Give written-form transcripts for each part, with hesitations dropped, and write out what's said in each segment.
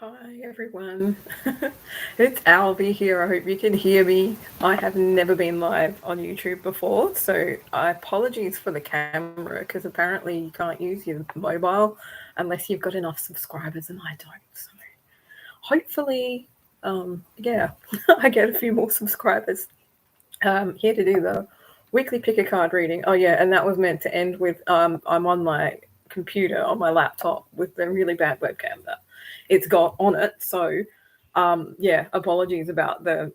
Hi everyone, it's Albie here. I hope you can hear me. I have never been live on YouTube before, so I apologies for the camera because apparently you can't use your mobile unless you've got enough subscribers, and I don't. So hopefully, yeah, I get a few more subscribers. Here to do the weekly pick a card reading. Oh yeah, and that was meant to end with I'm on my computer on my laptop with the really bad webcam that it's got on it. So yeah, apologies about the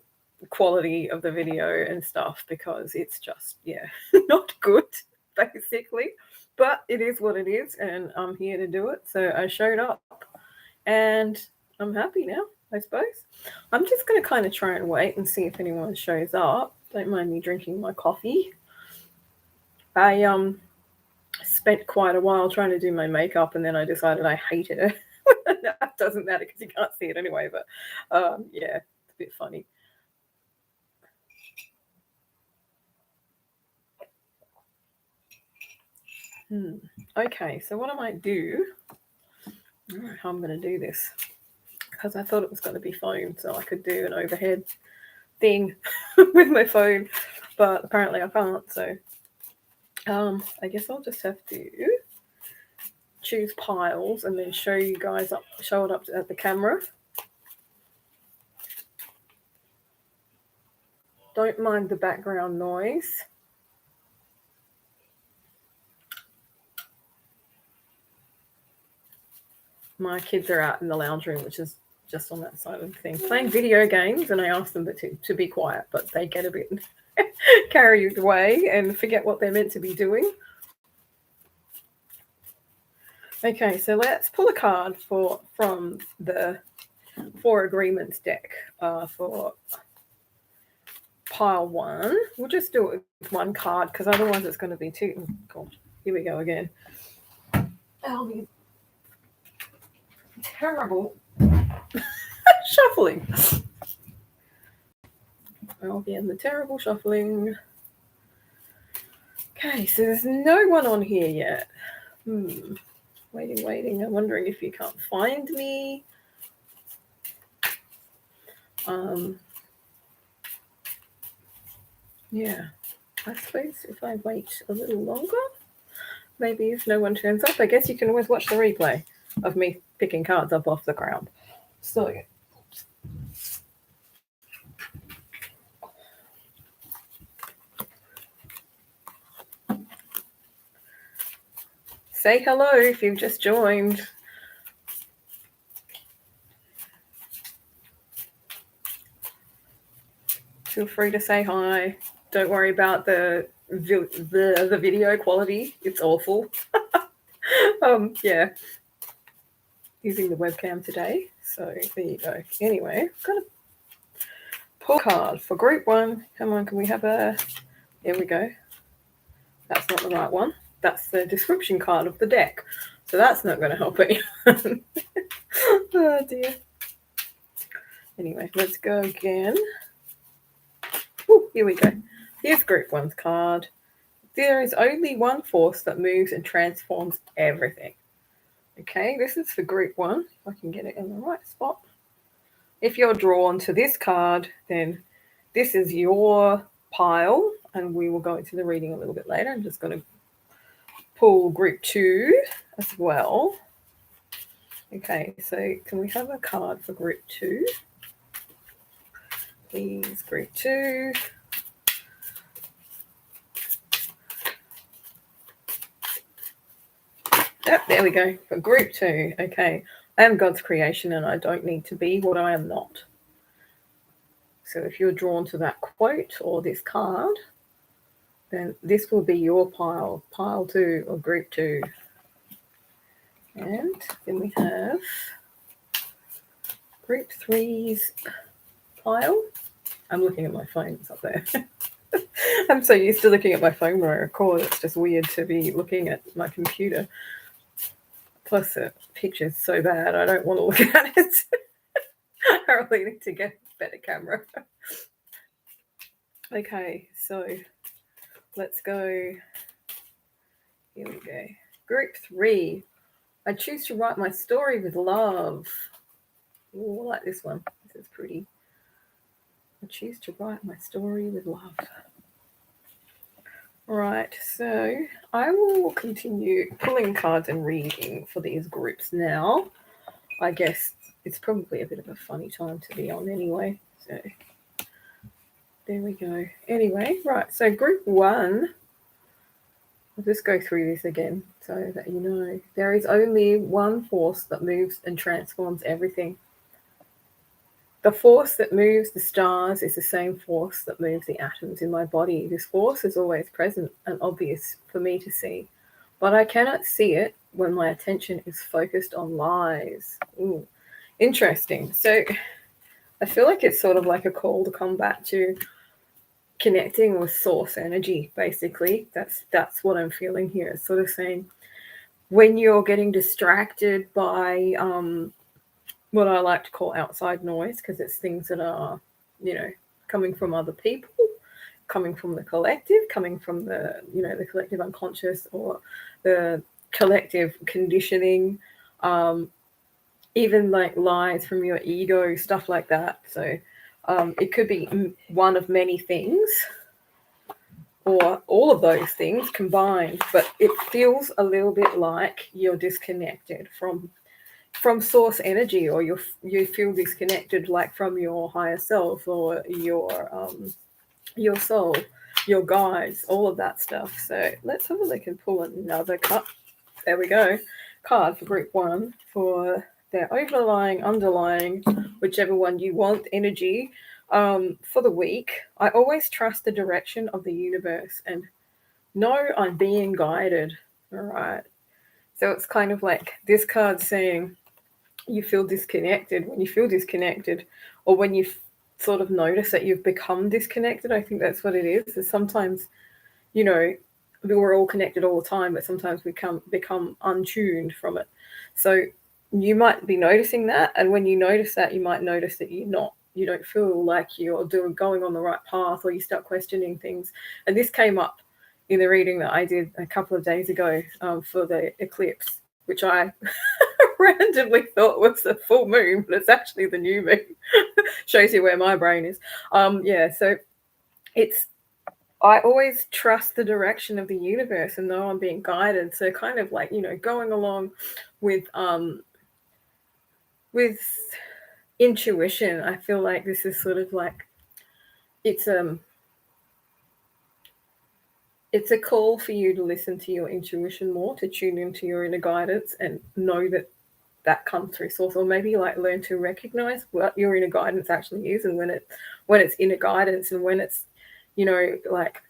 quality of the video and stuff because it's just not good basically. But it is what it is, and I'm here to do it. So I showed up, and I'm happy now, I suppose. I'm just going to kind of try and wait and see if anyone shows up. Don't mind me drinking my coffee. I spent quite a while trying to do my makeup, and then I decided I hated it. That doesn't matter because you can't see it anyway. But yeah, it's a bit funny. Hmm. Okay, so what I might do, I don't know how I'm going to do this because I thought it was going to be phone, so I could do an overhead thing with my phone, but apparently I can't. So I guess I'll just have to choose piles and then show you guys up, show it up at the camera. Don't mind the background noise. My kids are out in the lounge room, which is just on that side of the thing, playing video games, and I ask them to be quiet, but they get a bit carried away and forget what they're meant to be doing. Okay, so let's pull a card from the Four Agreements deck for pile one. We'll just do it with one card because otherwise it's going to be too. Oh, God, here we go again. That'll be terrible shuffling. I'll be in the terrible shuffling. Okay, so there's no one on here yet. Waiting. I'm wondering if you can't find me. Yeah, I suppose if I wait a little longer, maybe if no one turns up, I guess you can always watch the replay of me picking cards up off the ground. So, say hello if you've just joined. Feel free to say hi. Don't worry about the video quality. It's awful. Yeah. Using the webcam today. So there you go. Anyway, I've got a pull card for group one. Come on, can we have a... There we go. That's not the right one. That's the description card of the deck. So that's not going to help anyone. Oh, dear. Anyway, let's go again. Ooh, here we go. Here's group one's card. There is only one force that moves and transforms everything. Okay, this is for group one. If I can get it in the right spot. If you're drawn to this card, then this is your pile, and we will go into the reading a little bit later. I'm just going to pull group two as well. Okay, so can we have a card for group two? Please, group two. Yep, there we go, for group two. Okay, I am God's creation and I don't need to be what I am not. So if you're drawn to that quote or this card, then this will be your pile two or group two. And then we have group three's pile. I'm looking at my phone, it's up there. I'm so used to looking at my phone when I record, it's just weird to be looking at my computer. Plus the picture's so bad, I don't want to look at it. I really need to get a better camera. Okay, so let's go. Here we go. Group three. I choose to write my story with love. Ooh, I like this one. This is pretty. I choose to write my story with love. Right, so I will continue pulling cards and reading for these groups now. I guess it's probably a bit of a funny time to be on anyway. So there we go. Anyway, right, so group one, I'll just go through this again so that you know. There is only one force that moves and transforms everything. The force that moves the stars is the same force that moves the atoms in my body. This force is always present and obvious for me to see, but I cannot see it when my attention is focused on lies. Ooh, interesting. So I feel like it's sort of like a call to come back to connecting with source energy, basically. That's what I'm feeling here. It's sort of saying when you're getting distracted by what I like to call outside noise, because it's things that are, coming from other people, coming from the collective, coming from the collective unconscious or the collective conditioning, even like lies from your ego, stuff like that. So it could be one of many things or all of those things combined, but it feels a little bit like you're disconnected from source energy, or you feel disconnected like from your higher self or your soul, your guides, all of that stuff. So let's have a look and pull another card. There we go. Card for group one for their overlying, underlying, whichever one you want, energy for the week. I always trust the direction of the universe and know I'm being guided. All right. So it's kind of like this card saying you feel disconnected. When you feel disconnected, or when you sort of notice that you've become disconnected, I think that's what it is. Is sometimes, we're all connected all the time, but sometimes we become untuned from it. So you might be noticing that, and when you notice that, you might notice that you don't feel like you're going on the right path, or you start questioning things. And this came up in the reading that I did a couple of days ago for the eclipse, which I randomly thought was the full moon, but it's actually the new moon. Shows you where my brain is. So I always trust the direction of the universe and know I'm being guided. So kind of like, going along with intuition. I feel like this is sort of like it's a call for you to listen to your intuition more, to tune into your inner guidance and know that comes through source, or maybe like learn to recognize what your inner guidance actually is, and when it's inner guidance, and when it's like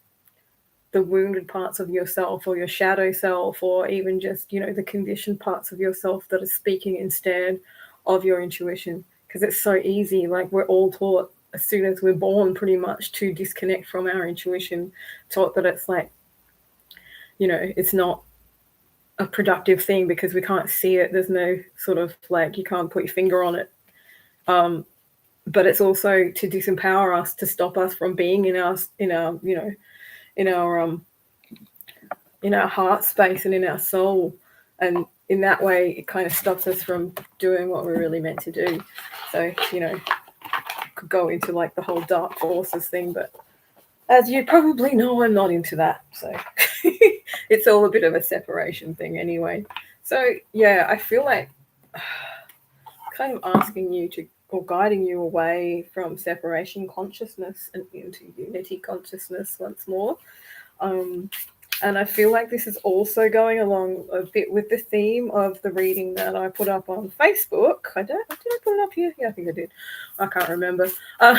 the wounded parts of yourself or your shadow self, or even just the conditioned parts of yourself that are speaking instead of your intuition. Because it's so easy, like we're all taught as soon as we're born pretty much to disconnect from our intuition, taught that it's like it's not a productive thing because we can't see it. There's no sort of like, you can't put your finger on it. But it's also to disempower us, to stop us from being in our heart space and in our soul. And in that way, it kind of stops us from doing what we're really meant to do. So, could go into like the whole dark forces thing, but as you probably know, I'm not into that. So it's all a bit of a separation thing anyway. So yeah, I feel like kind of asking you to, or guiding you away from separation consciousness and into unity consciousness once more. And I feel like this is also going along a bit with the theme of the reading that I put up on Facebook. Did I put it up here? Yeah, I think I did. I can't remember. That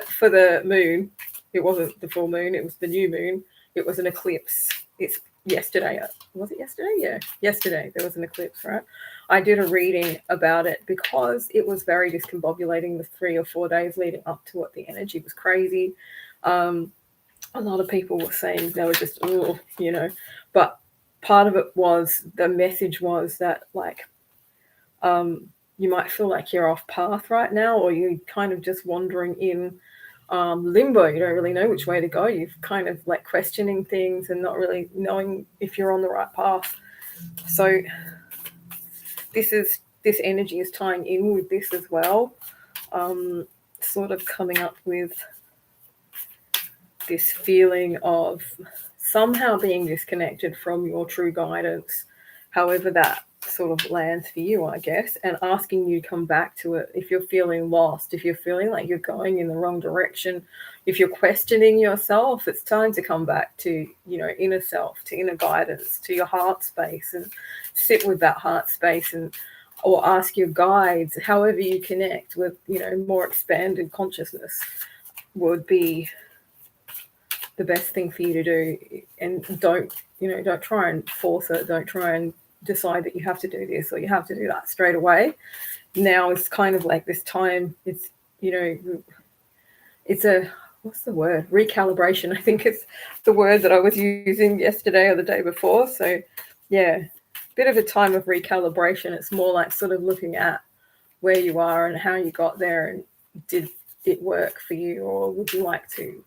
for the moon, it wasn't the full moon, it was the new moon. It was an eclipse. It's yesterday. Was it yesterday? Yeah, yesterday there was an eclipse, right? I did a reading about it because it was very discombobulating the 3 or 4 days leading up to it. The energy was crazy. A lot of people were saying they were just, but part of it was, the message was that like, you might feel like you're off path right now, or you're kind of just wandering in limbo. You don't really know which way to go. You're kind of like questioning things and not really knowing if you're on the right path. So this is this energy is tying in with this as well. Sort of coming up with this feeling of somehow being disconnected from your true guidance, however that sort of lands for you, I guess, and asking you to come back to it if you're feeling lost, if you're feeling like you're going in the wrong direction, if you're questioning yourself. It's time to come back to, inner self, to inner guidance, to your heart space, and sit with that heart space, and or ask your guides, however you connect with, more expanded consciousness would be the best thing for you to do. And don't try and force it. Don't try and decide that you have to do this or you have to do that straight away. Now it's kind of like this time, it's a, what's the word, recalibration, I think it's the word that I was using yesterday or the day before. So yeah, bit of a time of recalibration. It's more like sort of looking at where you are and how you got there, and did it work for you, or would you like to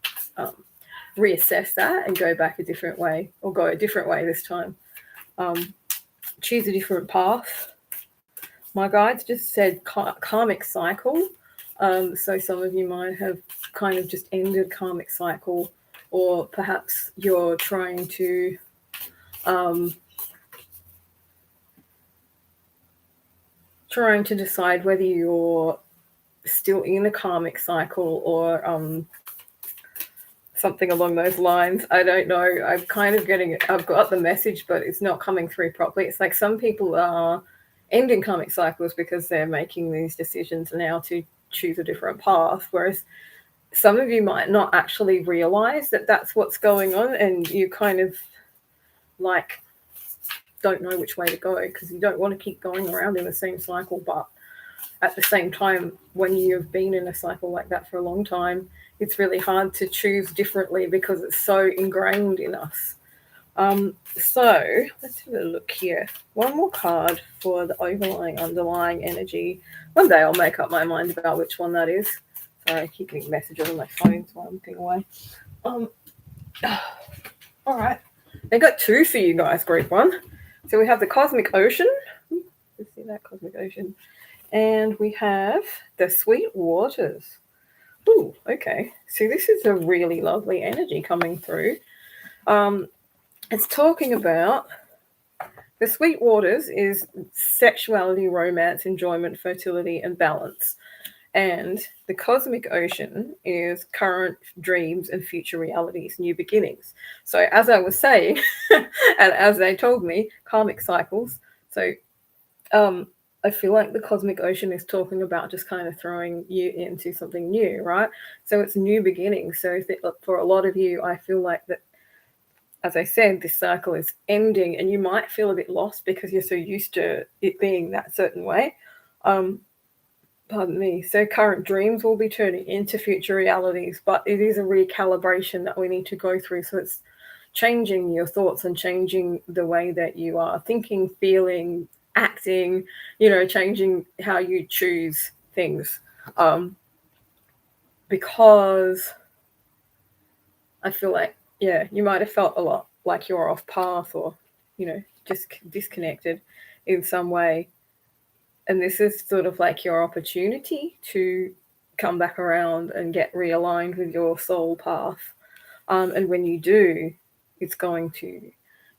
reassess that and go back a different way, or go a different way this time. Choose a different path. My guides just said karmic cycle. So some of you might have kind of just ended karmic cycle, or perhaps you're trying to decide whether you're still in a karmic cycle or something along those lines. I don't know. I've got the message, but it's not coming through properly. It's like some people are ending karmic cycles because they're making these decisions now to choose a different path, whereas some of you might not actually realize that that's what's going on, and you kind of like don't know which way to go because you don't want to keep going around in the same cycle. But at the same time, when you've been in a cycle like that for a long time, it's really hard to choose differently because it's so ingrained in us. So let's have a look here. One more card for the underlying energy. One day I'll make up my mind about which one that is. Sorry, I keep getting messages on my phone, so I'm thinking away. All right. I got two for you guys, group one. So we have the Cosmic Ocean. Let's see that Cosmic Ocean. And we have the Sweet Waters. Ooh, okay. So this is a really lovely energy coming through. It's talking about the Sweet Waters is sexuality, romance, enjoyment, fertility, and balance. And the Cosmic Ocean is current dreams and future realities, new beginnings. So as I was saying, and as they told me, karmic cycles. So I feel like the Cosmic Ocean is talking about just kind of throwing you into something new, right? So it's new beginnings. So for a lot of you, I feel like that, as I said, this cycle is ending, and you might feel a bit lost because you're so used to it being that certain way. Pardon me. So current dreams will be turning into future realities, but it is a recalibration that we need to go through. So it's changing your thoughts and changing the way that you are thinking, feeling, acting, changing how you choose things. Because I feel like, you might have felt a lot like you're off path or, just disconnected in some way. And this is sort of like your opportunity to come back around and get realigned with your soul path. And when you do, it's going to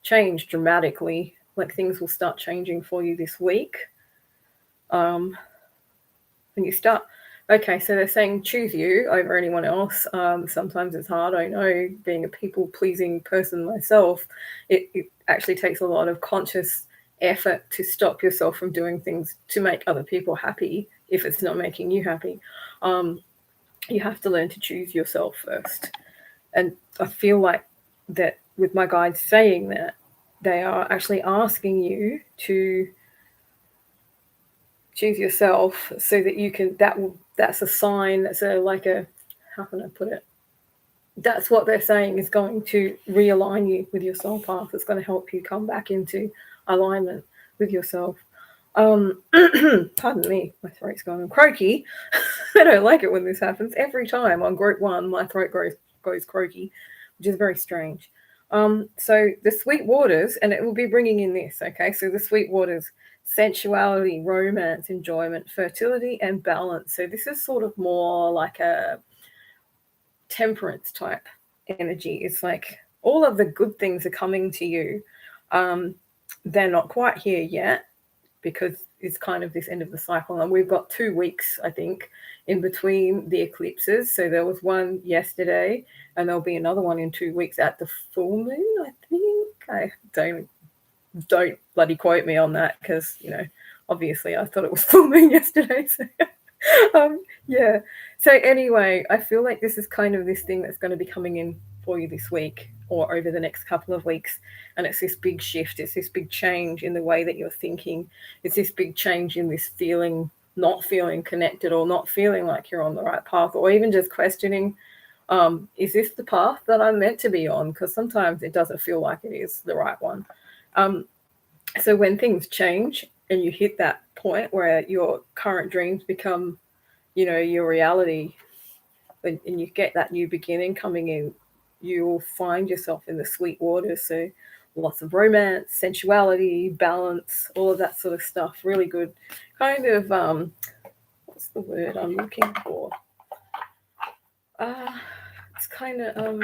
change dramatically. Like things will start changing for you this week. When you start, okay, so they're saying choose you over anyone else. Sometimes it's hard. I know, being a people-pleasing person myself, it actually takes a lot of conscious effort to stop yourself from doing things to make other people happy if it's not making you happy. You have to learn to choose yourself first. And I feel like that with my guides saying that, they are actually asking you to choose yourself so that you can, that's a sign, that's how can I put it? That's what they're saying is going to realign you with your soul path. It's going to help you come back into alignment with yourself. Pardon me, my throat's going croaky. I don't like it when this happens. Every time on group one, my throat goes croaky, which is very strange. So the sweet waters, and it will be bringing in this, okay? So the sweet waters, sensuality, romance, enjoyment, fertility, and balance. So this is sort of more like a temperance type energy. It's like all of the good things are coming to you. They're not quite here yet because it's kind of this end of the cycle. And we've got 2 weeks, I think, in between the eclipses. So there was one yesterday, and there'll be another one in 2 weeks at the full moon, I think. I don't bloody quote me on that because, obviously I thought it was full moon yesterday. So yeah. So anyway, I feel like this is kind of this thing that's going to be coming in for you this week or over the next couple of weeks. And it's this big shift. It's this big change in the way that you're thinking. It's this big change in this feeling, not feeling connected or not feeling like you're on the right path, or even just questioning, is this the path that I'm meant to be on? Because sometimes it doesn't feel like it is the right one. So when things change and you hit that point where your current dreams become, your reality, and you get that new beginning coming in, you'll find yourself in the sweet waters. So lots of romance, sensuality, balance, all of that sort of stuff. Really good kind of, what's the word I'm looking for? It's kind of,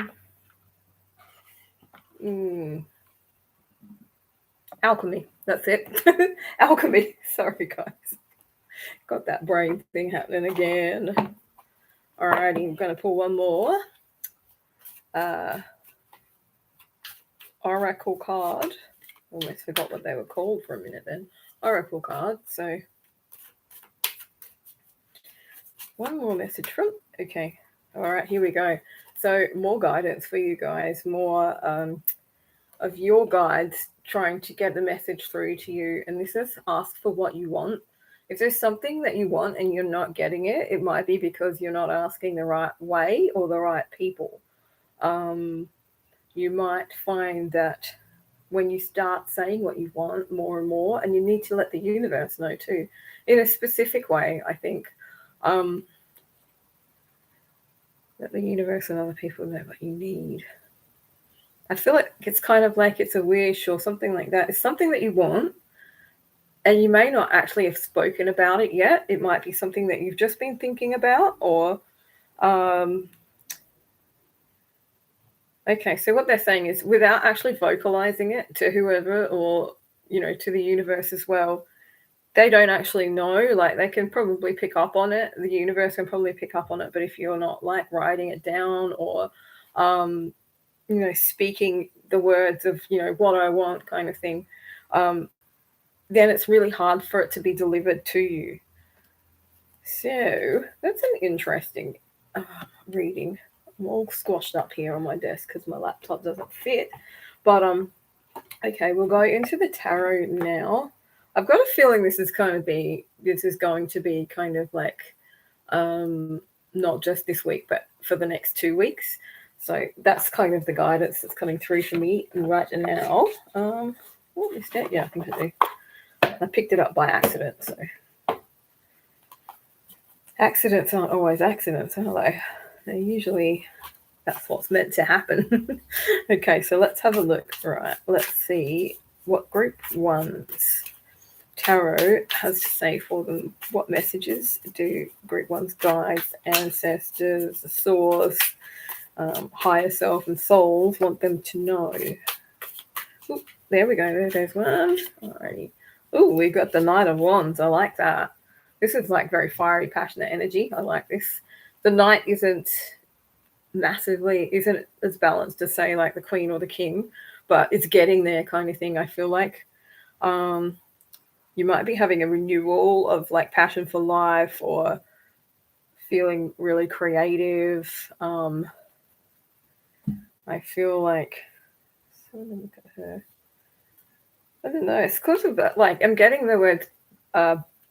alchemy. That's it. Alchemy. Sorry, guys. Got that brain thing happening again. Alrighty, I'm going to pull one more. Oracle card. Almost forgot what they were called for a minute then. Oracle card. So one more message from. Okay. All right, here we go. So more guidance for you guys. More of your guides trying to get the message through to you. And this is ask for what you want. If there's something that you want and you're not getting it, it might be because you're not asking the right way or the right people. You might find that when you start saying what you want more and more, and you need to let the universe know too, in a specific way, I think, let the universe and other people know what you need. I feel like it's kind of like it's a wish or something like that. It's something that you want, and you may not actually have spoken about it yet. It might be something that you've just been thinking about, or okay, so what they're saying is without actually vocalizing it to whoever or, to the universe as well, they don't actually know. Like, they can probably pick up on it. The universe can probably pick up on it. But if you're not, like, writing it down or, speaking the words of, what I want kind of thing, then it's really hard for it to be delivered to you. So that's an interesting reading. I'm all squashed up here on my desk because my laptop doesn't fit. But okay, we'll go into the tarot now. I've got a feeling this is going to be kind of like not just this week, but for the next 2 weeks. So that's kind of the guidance that's coming through for me right now. What is that? Yeah, I think I do. I picked it up by accident, so accidents aren't always accidents, are they? They're usually, that's what's meant to happen. Okay, so let's have a look. Right, let's see what group one's tarot has to say for them. What messages do group one's guides, ancestors, the source, higher self and souls want them to know? Ooh, there we go. There's one. Alrighty. Oh, we got the Knight of Wands. I like that. This is like very fiery, passionate energy. I like this. The Knight isn't as balanced as, say, like the Queen or the King, but it's getting there kind of thing. I feel like you might be having a renewal of like passion for life or feeling really creative. I feel like, so let me look at her. I don't know. It's because of that. Like, I'm getting the word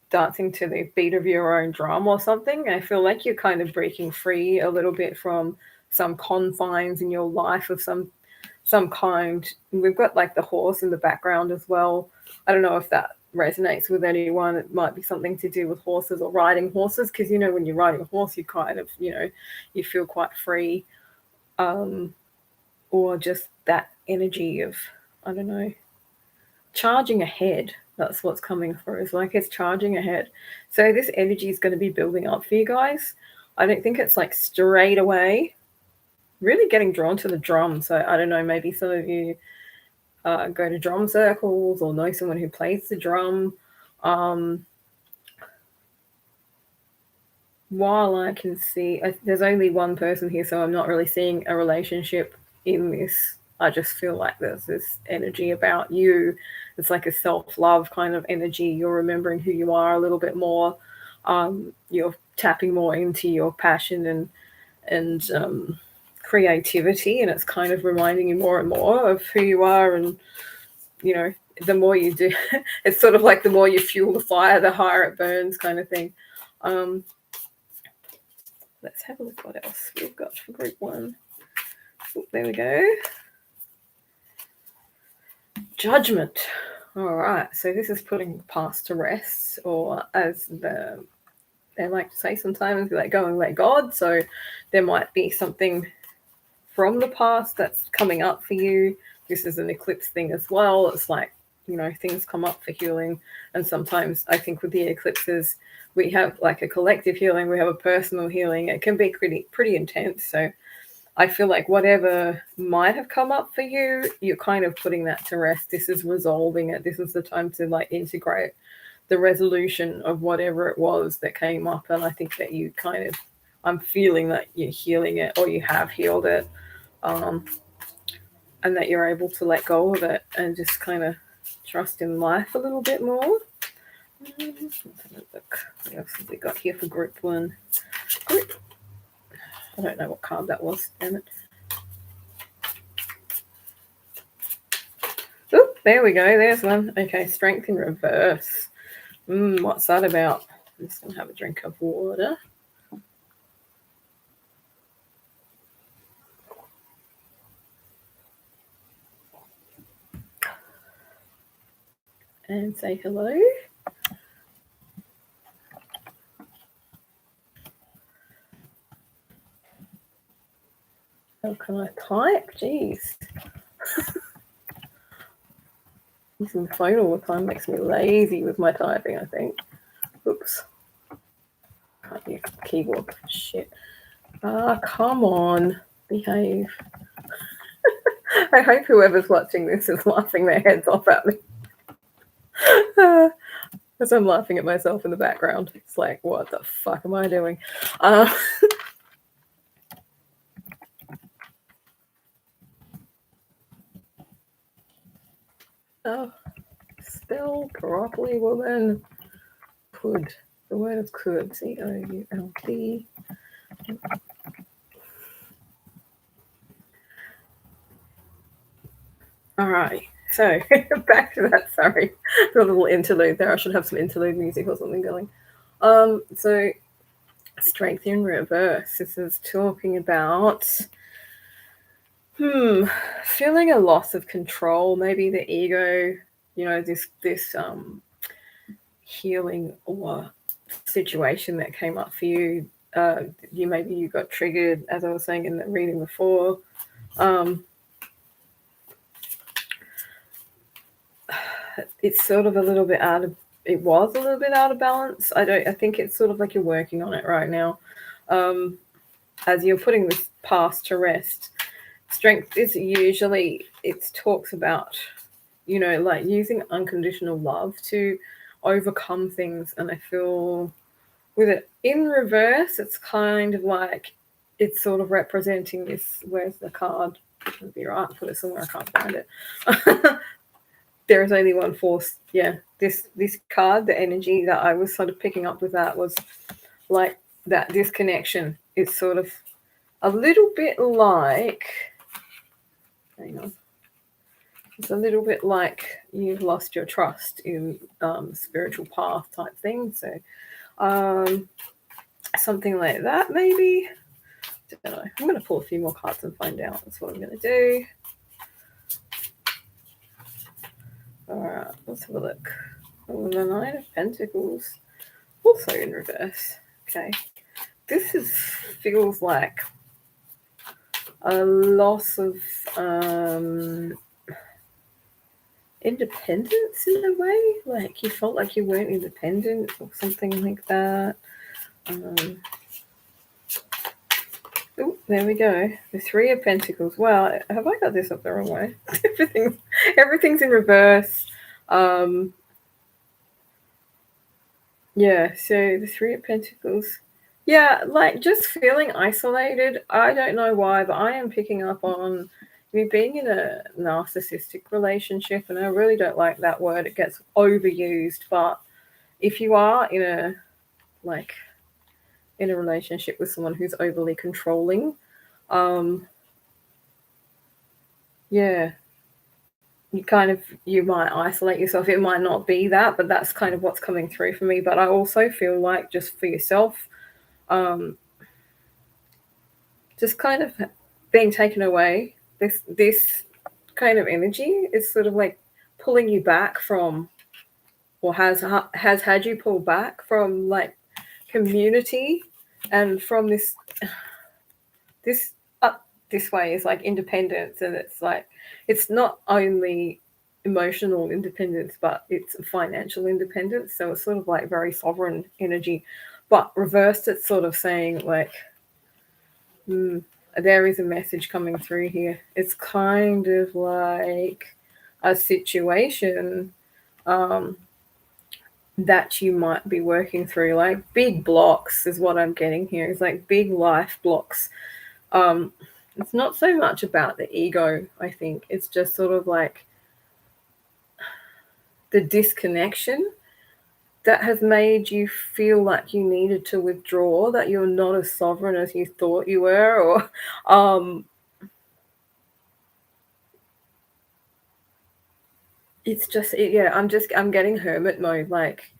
dancing to the beat of your own drum or something. I feel like you're kind of breaking free a little bit from some confines in your life of some kind. We've got like the horse in the background as well. I don't know if that resonates with anyone. It might be something to do with horses or riding horses, because when you're riding a horse, you kind of you feel quite free, or just that energy of, I don't know, charging ahead. That's what's coming through. It's like it's charging ahead. So this energy is going to be building up for you guys. I don't think it's like straight away. Really getting drawn to the drum. So I don't know, maybe some of you go to drum circles or know someone who plays the drum. While I can see, there's only one person here, so I'm not really seeing a relationship in this. I just feel like there's this energy about you. It's like a self-love kind of energy. You're remembering who you are a little bit more. You're tapping more into your passion and creativity, and it's kind of reminding you more and more of who you are. And you know, the more you do, it's sort of like the more you fuel the fire, the higher it burns, kind of thing. Let's have a look what else we've got for group one. Oh, there we go. Judgment. All right, so this is putting the past to rest, or as they like to say sometimes, let go and let God. So there might be something from the past that's coming up for you. This is an eclipse thing as well. It's like, you know, things come up for healing. And sometimes I think with the eclipses, we have like a collective healing, we have a personal healing. It can be pretty intense. So I feel like whatever might have come up for you, you're kind of putting that to rest. This is resolving it. This is the time to like integrate the resolution of whatever it was that came up. And I think that you kind of, I'm feeling that you're healing it, or you have healed it, and that you're able to let go of it and just kind of trust in life a little bit more. Let's have a look. What else have we got here for group one? I don't know what card that was, damn it. Oh, there we go. There's one. Okay, strength in reverse. What's that about? I'm just going to have a drink of water. And say hello. How can I type? Jeez. Using the phone all the time makes me lazy with my typing, I think. Oops. Can't use the keyboard. Shit. Come on. Behave. I hope whoever's watching this is laughing their heads off at me. Because I'm laughing at myself in the background. It's like, what the fuck am I doing? Oh, spell properly, woman. Could. The word of could. C-O-U-L-D. All right. So back to that. Sorry, a little interlude there. I should have some interlude music or something going. So strength in reverse. This is talking about feeling a loss of control, maybe the ego, you know, this healing or situation that came up for you. Maybe you got triggered, as I was saying in the reading before. It's sort of a little bit it was a little bit out of balance. I think it's sort of like you're working on it right now. As you're putting this past to rest, strength is usually, it talks about, you know, like using unconditional love to overcome things. And I feel with it in reverse, it's kind of like it's sort of representing this. Where's the card? It would be right. Put it somewhere. I can't find it. There is only one force. Yeah, this card, the energy that I was sort of picking up with that was like that disconnection. It's sort of a little bit like, hang on, it's a little bit like you've lost your trust in spiritual path type thing. So something like that maybe. Don't know. I'm going to pull a few more cards and find out. That's what I'm going to do. All right, let's have a look. Oh, the Nine of Pentacles, also in reverse. Okay, this feels like a loss of independence in a way. Like you felt like you weren't independent or something like that. Oh, there we go. The Three of Pentacles. Wow, have I got this up the wrong way? everything's in reverse. Yeah, so the Three of Pentacles. Yeah, like just feeling isolated. I don't know why, but I am picking up on me being in a narcissistic relationship, and I really don't like that word. It gets overused, but if you are in a relationship with someone who's overly controlling, yeah, you might isolate yourself. It might not be that, but that's kind of what's coming through for me. But I also feel like just for yourself, just kind of being taken away. This kind of energy is sort of like pulling you back from, or has had you pull back from like community, and from this up this way is like independence, and it's like it's not only emotional independence, but it's financial independence. So it's sort of like very sovereign energy, but reversed, it's sort of saying like, there is a message coming through here. It's kind of like a situation that you might be working through, like big blocks is what I'm getting here. It's like big life blocks. It's not so much about the ego, I think. It's just sort of like the disconnection that has made you feel like you needed to withdraw, that you're not as sovereign as you thought you were, or it's just I'm getting hermit mode, like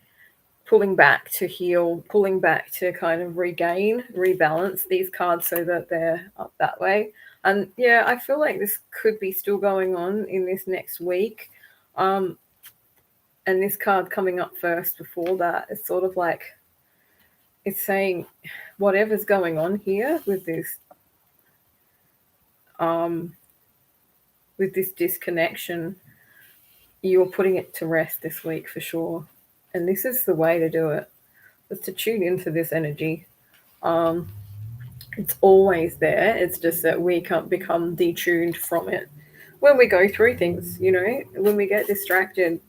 pulling back to heal, pulling back to kind of rebalance these cards so that they're up that way. And yeah, I feel like this could be still going on in this next week. And this card coming up first before that is sort of like, it's saying whatever's going on here with this disconnection, you're putting it to rest this week for sure. And this is the way to do it, is to tune into this energy. It's always there. It's just that we can't become detuned from it when we go through things, when we get distracted,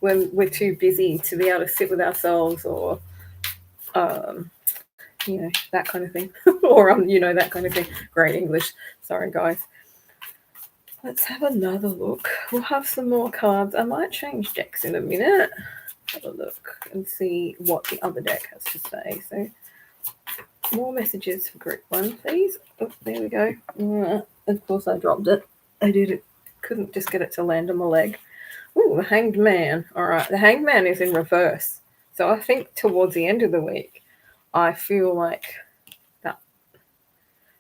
when we're too busy to be able to sit with ourselves, or that kind of thing. Or that kind of thing. Great English. Sorry, guys. Let's have another look. We'll have some more cards. I might change decks in a minute. Have a look and see what the other deck has to say. So, more messages for group 1, please. Oh, there we go. Of course, I dropped it. I did it. Couldn't just get it to land on my leg. Ooh, the Hanged Man. All right, the Hanged Man is in reverse. So I think towards the end of the week, I feel like that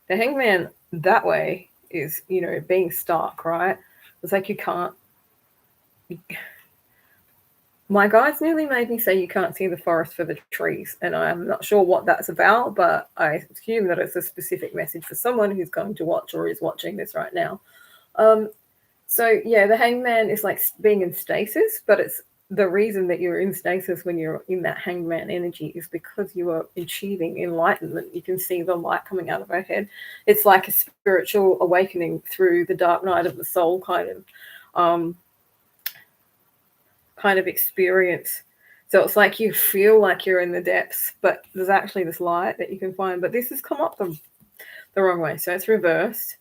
the Hanged Man that way is, being stuck, right? It's like you can't. My guides nearly made me say you can't see the forest for the trees, and I'm not sure what that's about, but I assume that it's a specific message for someone who's going to watch or is watching this right now. So yeah, the Hangman is like being in stasis, but it's the reason that you're in stasis when you're in that Hangman energy is because you are achieving enlightenment. You can see the light coming out of our head. It's like a spiritual awakening through the dark night of the soul kind of experience. So it's like you feel like you're in the depths, but there's actually this light that you can find. But this has come up the wrong way, so it's reversed.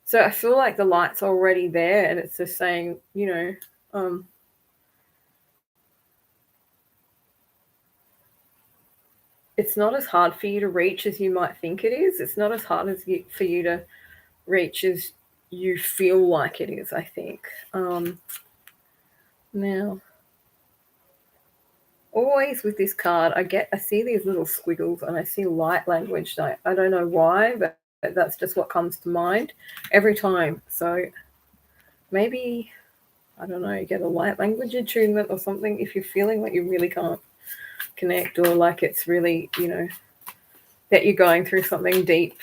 So I feel like the light's already there, and it's just saying, it's not as hard for you to reach as you might think it is. It's not as hard for you to reach as you feel like it is, I think. Now, always with this card, I see these little squiggles and I see light language. I don't know why, but that's just what comes to mind every time. So maybe, I don't know, get a light language attunement or something if you're feeling like you really can't connect, or like it's really, that you're going through something deep.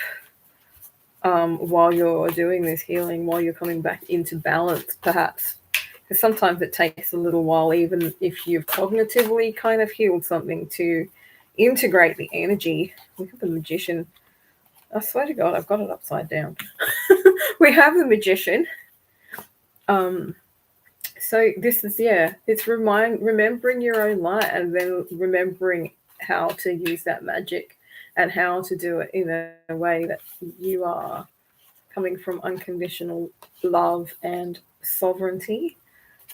while you're doing this healing, while you're coming back into balance, perhaps. Because sometimes it takes a little while, even if you've cognitively kind of healed something, to integrate the energy. Look at the magician. I swear to God, I've got it upside down. We have the magician. So this is, yeah, it's remembering your own light, and then remembering how to use that magic and how to do it in a way that you are coming from unconditional love and sovereignty.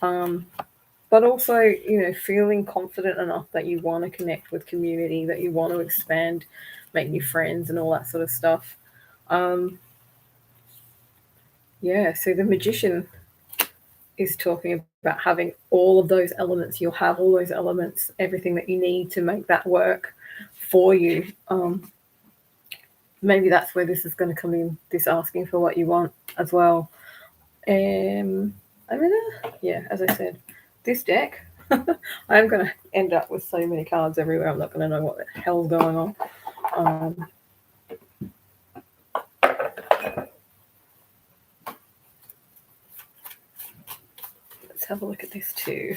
But also, feeling confident enough that you want to connect with community, that you want to expand, make new friends, and all that sort of stuff. Yeah, so the magician is talking about having all of those elements. You'll have all those elements, everything that you need to make that work for you. Maybe that's where this is going to come in, this asking for what you want as well. As I said, this deck, I'm going to end up with so many cards everywhere. I'm not going to know what the hell's going on. Let's have a look at this too.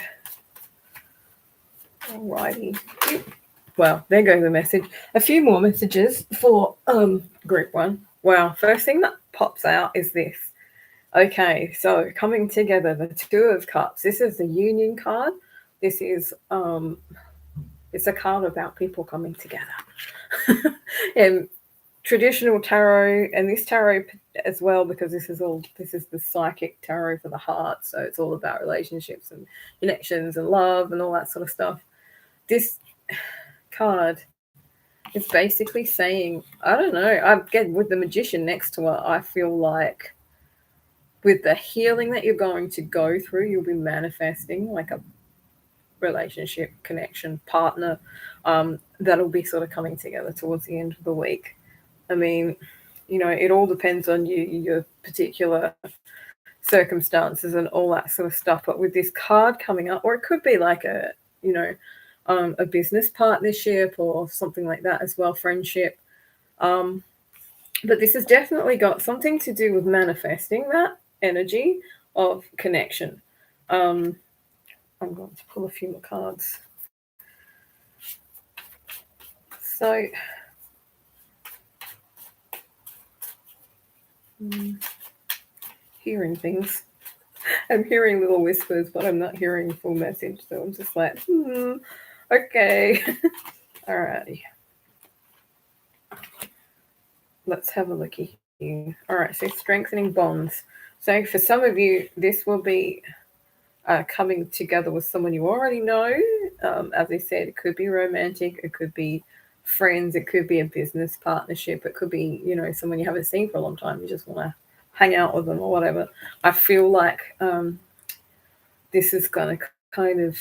Alrighty. Well, there goes the message. A few more messages for group one. Wow, first thing that pops out is this. Okay, so coming together, the Two of Cups. This is the Union card. This is it's a card about people coming together. And traditional tarot, and this tarot as well, because this is the psychic tarot for the heart. So it's all about relationships and connections and love and all that sort of stuff. This card is basically saying, I don't know, I get with the magician next to it, I feel like with the healing that you're going to go through, you'll be manifesting like a relationship, connection, partner, that'll be sort of coming together towards the end of the week. I mean, it all depends on you, your particular circumstances and all that sort of stuff. But with this card coming up, or it could be like a business partnership or something like that as well, friendship. But this has definitely got something to do with manifesting that energy of connection. I'm going to pull a few more cards. So, hearing things. I'm hearing little whispers, but I'm not hearing full message. So I'm just like, okay. Alrighty. Let's have a looky here. All right, so strengthening bonds. So for some of you, this will be coming together with someone you already know. As I said, it could be romantic, it could be friends, it could be a business partnership, it could be, someone you haven't seen for a long time. You just want to hang out with them or whatever. I feel like this is going to kind of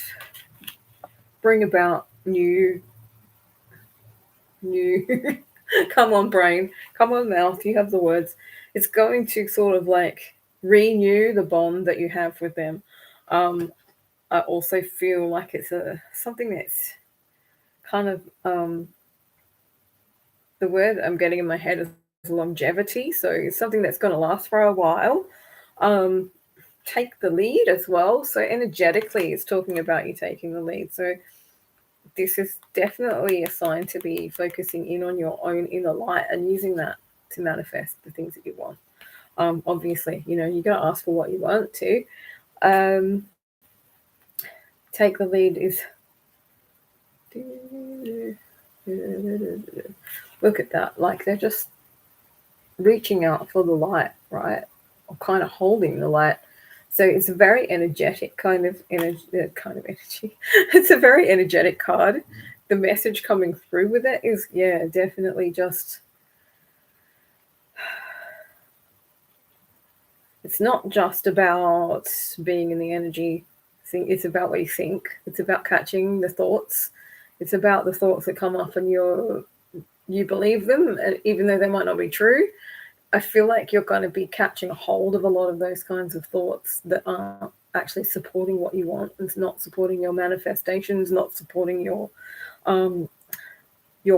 bring about new come on, brain, come on, mouth, you have the words. It's going to sort of like renew the bond that you have with them. I also feel like it's something that's kind of the word I'm getting in my head is longevity. So it's something that's going to last for a while. Take the lead as well. So energetically, it's talking about you taking the lead. So this is definitely a sign to be focusing in on your own inner light and using that to manifest the things that you want. Obviously, you got to ask for what you want to. Take the lead is... Look at that. Like they're just reaching out for the light, right? Or kind of holding the light. So it's a very energetic kind of energy. It's a very energetic card. The message coming through with it is, yeah, definitely just... It's not just about being in the energy. It's about what you think. It's about catching the thoughts. It's about the thoughts that come up and you believe them, even though they might not be true. I feel like you're going to be catching a hold of a lot of those kinds of thoughts that aren't actually supporting what you want. It's not supporting your manifestations, not supporting your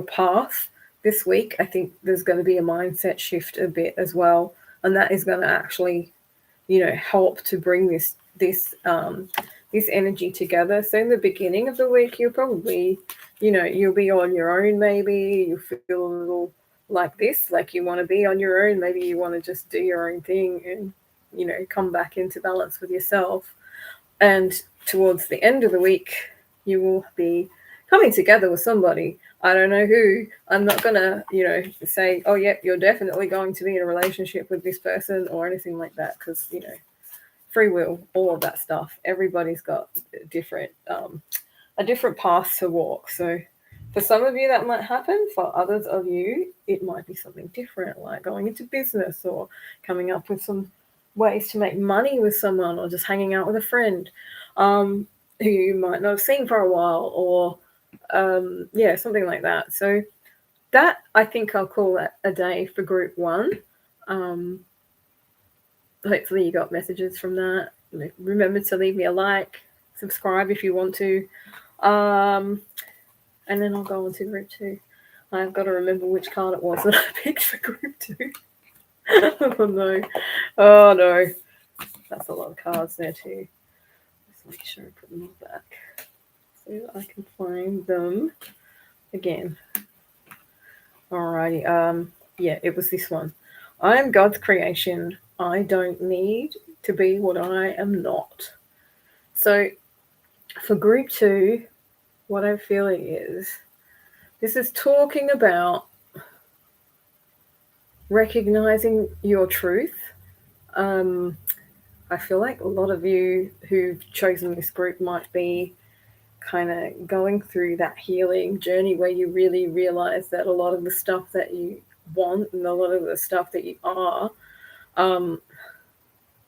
path. this week, I think there's going to be a mindset shift a bit as well, and that is going to actually, help to bring this energy together. So in the beginning of the week, you'll probably, you'll be on your own. Maybe you feel a little like this, like you want to be on your own. Maybe you want to just do your own thing and come back into balance with yourself. And towards the end of the week, you will be coming together with somebody. I don't know who. I'm not gonna, say, oh, yeah, you're definitely going to be in a relationship with this person or anything like that, because free will, all of that stuff. Everybody's got different, a different path to walk. So for some of you that might happen. For others of you, it might be something different, like going into business or coming up with some ways to make money with someone, or just hanging out with a friend who you might not have seen for a while, or something like that. So that, I think I'll call that a day for group one. Hopefully you got messages from that. Remember to leave me a like, subscribe if you want to. And then I'll go on to group two. I've got to remember which card it was that I picked for group two. Oh no. Oh no. That's a lot of cards there too. Let's make sure I put them all back so that I can find them again. Alrighty. Yeah, it was this one. I am God's creation. I don't need to be what I am not. So for group two, what I'm feeling is this is talking about recognizing your truth. I feel like a lot of you who've chosen this group might be kind of going through that healing journey where you really realize that a lot of the stuff that you want and a lot of the stuff that you are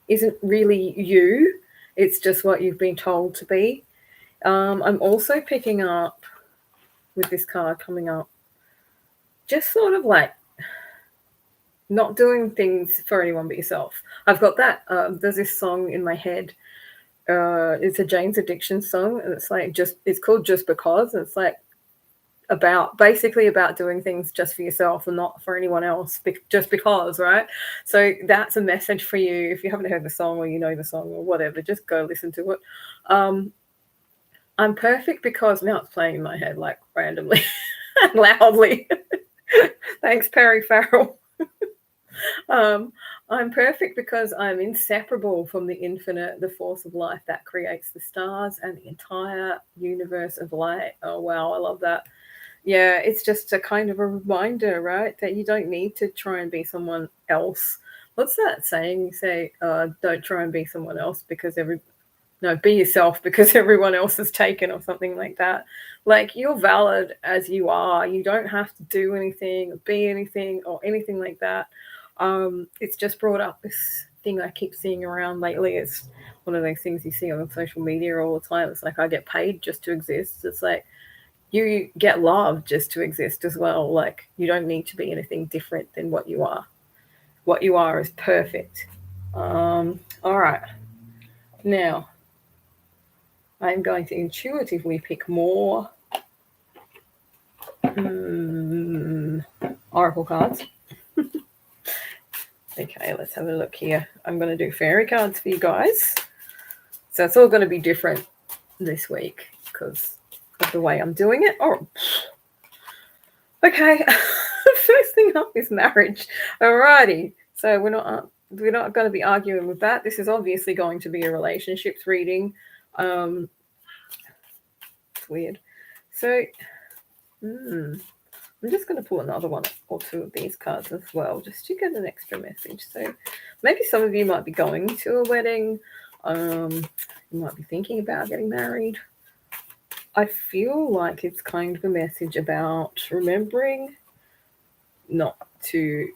isn't really you. It's just what you've been told to be. I'm also picking up with this card coming up, just sort of like not doing things for anyone but yourself. I've got that. There's this song in my head. It's a Jane's Addiction song, and it's called Just Because. And it's like basically about doing things just for yourself and not for anyone else, just because, right? So that's a message for you. If you haven't heard the song, or you know the song, or whatever, just go listen to it. I'm perfect because now it's playing in my head like randomly, loudly. Thanks, Perry Farrell. I'm perfect because I'm inseparable from the infinite, the force of life that creates the stars and the entire universe of light. Oh, wow, I love that. Yeah, it's just a kind of a reminder, right, that you don't need to try and be someone else. What's that saying? You say, don't try and be someone else because be yourself because everyone else is taken, or something like that. Like, you're valid as you are. You don't have to do anything or be anything or anything like that. It's just brought up this thing I keep seeing around lately. It's one of those things you see on social media all the time. It's like, I get paid just to exist. It's like, you get love just to exist as well. Like, you don't need to be anything different than what you are. What you are is perfect. All right. Now, I'm going to intuitively pick more oracle cards. Okay, let's have a look here. I'm going to do fairy cards for you guys. So it's all going to be different this week because of the way I'm doing it. Oh, okay. First thing up is marriage. Alrighty. So we're not going to be arguing with that. This is obviously going to be a relationships reading. It's weird. So, I'm just going to pull another one or two of these cards as well, just to get an extra message. So maybe some of you might be going to a wedding. You might be thinking about getting married. I feel like it's kind of a message about remembering not to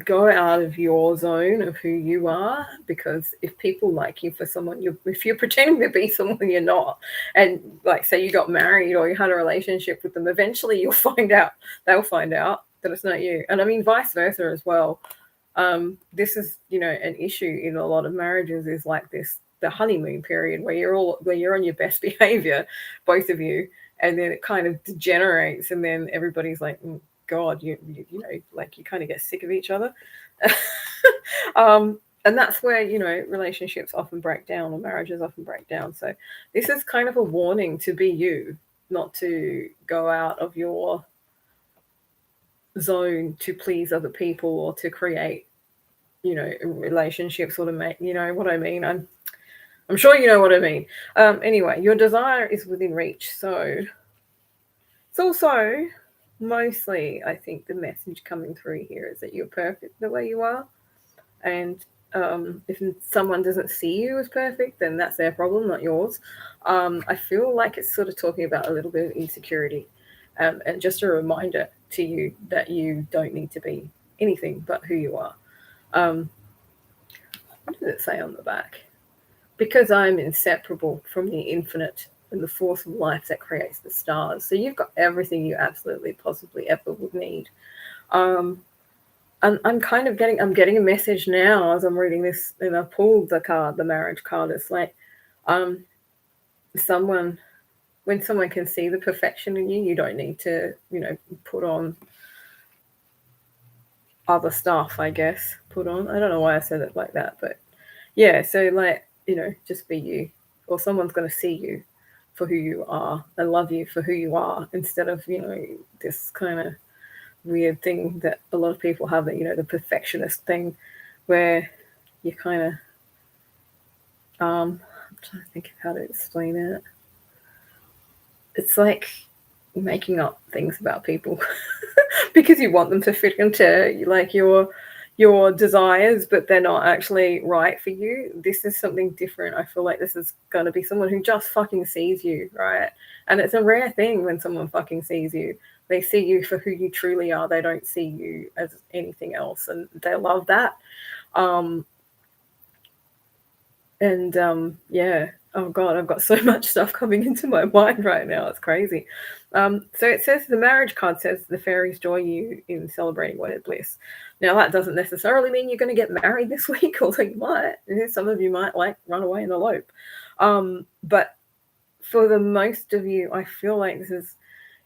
go out of your zone of who you are, because if people like you for someone, if you're pretending to be someone you're not, and like say you got married or you had a relationship with them, eventually they'll find out that it's not you. And I mean vice versa as well. This is an issue in a lot of marriages, is like the honeymoon period where you're on your best behavior, both of you, and then it kind of degenerates, and then everybody's like, God, you know, like you kind of get sick of each other. And that's where, you know, relationships often break down or marriages often break down. So this is kind of a warning to be you, not to go out of your zone to please other people or to create, you know, relationships or to make, you know what I mean. I'm sure you know what I mean. Anyway, your desire is within reach. So it's also mostly, I think, the message coming through here is that you're perfect the way you are. And if someone doesn't see you as perfect, then that's their problem, not yours. I feel like it's sort of talking about a little bit of insecurity, and just a reminder to you that you don't need to be anything but who you are. What does it say on the back? Because I'm inseparable from the infinite and the force of life that creates the stars. So you've got everything you absolutely possibly ever would need. I'm kind of getting a message now as I'm reading this, and I pulled the card, the marriage card. It's like someone, when someone can see the perfection in you, you don't need to, you know, put on other stuff, I guess. Put on. I don't know why I said it like that, but yeah, so like, you know, just be you. Or someone's gonna see you for who you are and love you for who you are, instead of, you know, this kind of weird thing that a lot of people have, that, you know, the perfectionist thing where you kind of I'm trying to think of how to explain it. It's like making up things about people because you want them to fit into like your desires, but they're not actually right for you. This is something different. I feel like this is going to be someone who just fucking sees you, right? And it's a rare thing when someone fucking sees you. They see you for who you truly are. They don't see you as anything else, and they love that. Yeah, oh God, I've got so much stuff coming into my mind right now. It's crazy. So it says, the marriage card says the fairies join you in celebrating wedded bliss. Now that doesn't necessarily mean you're going to get married this week, although you might. Some of you might like run away and elope. But for the most of you, I feel like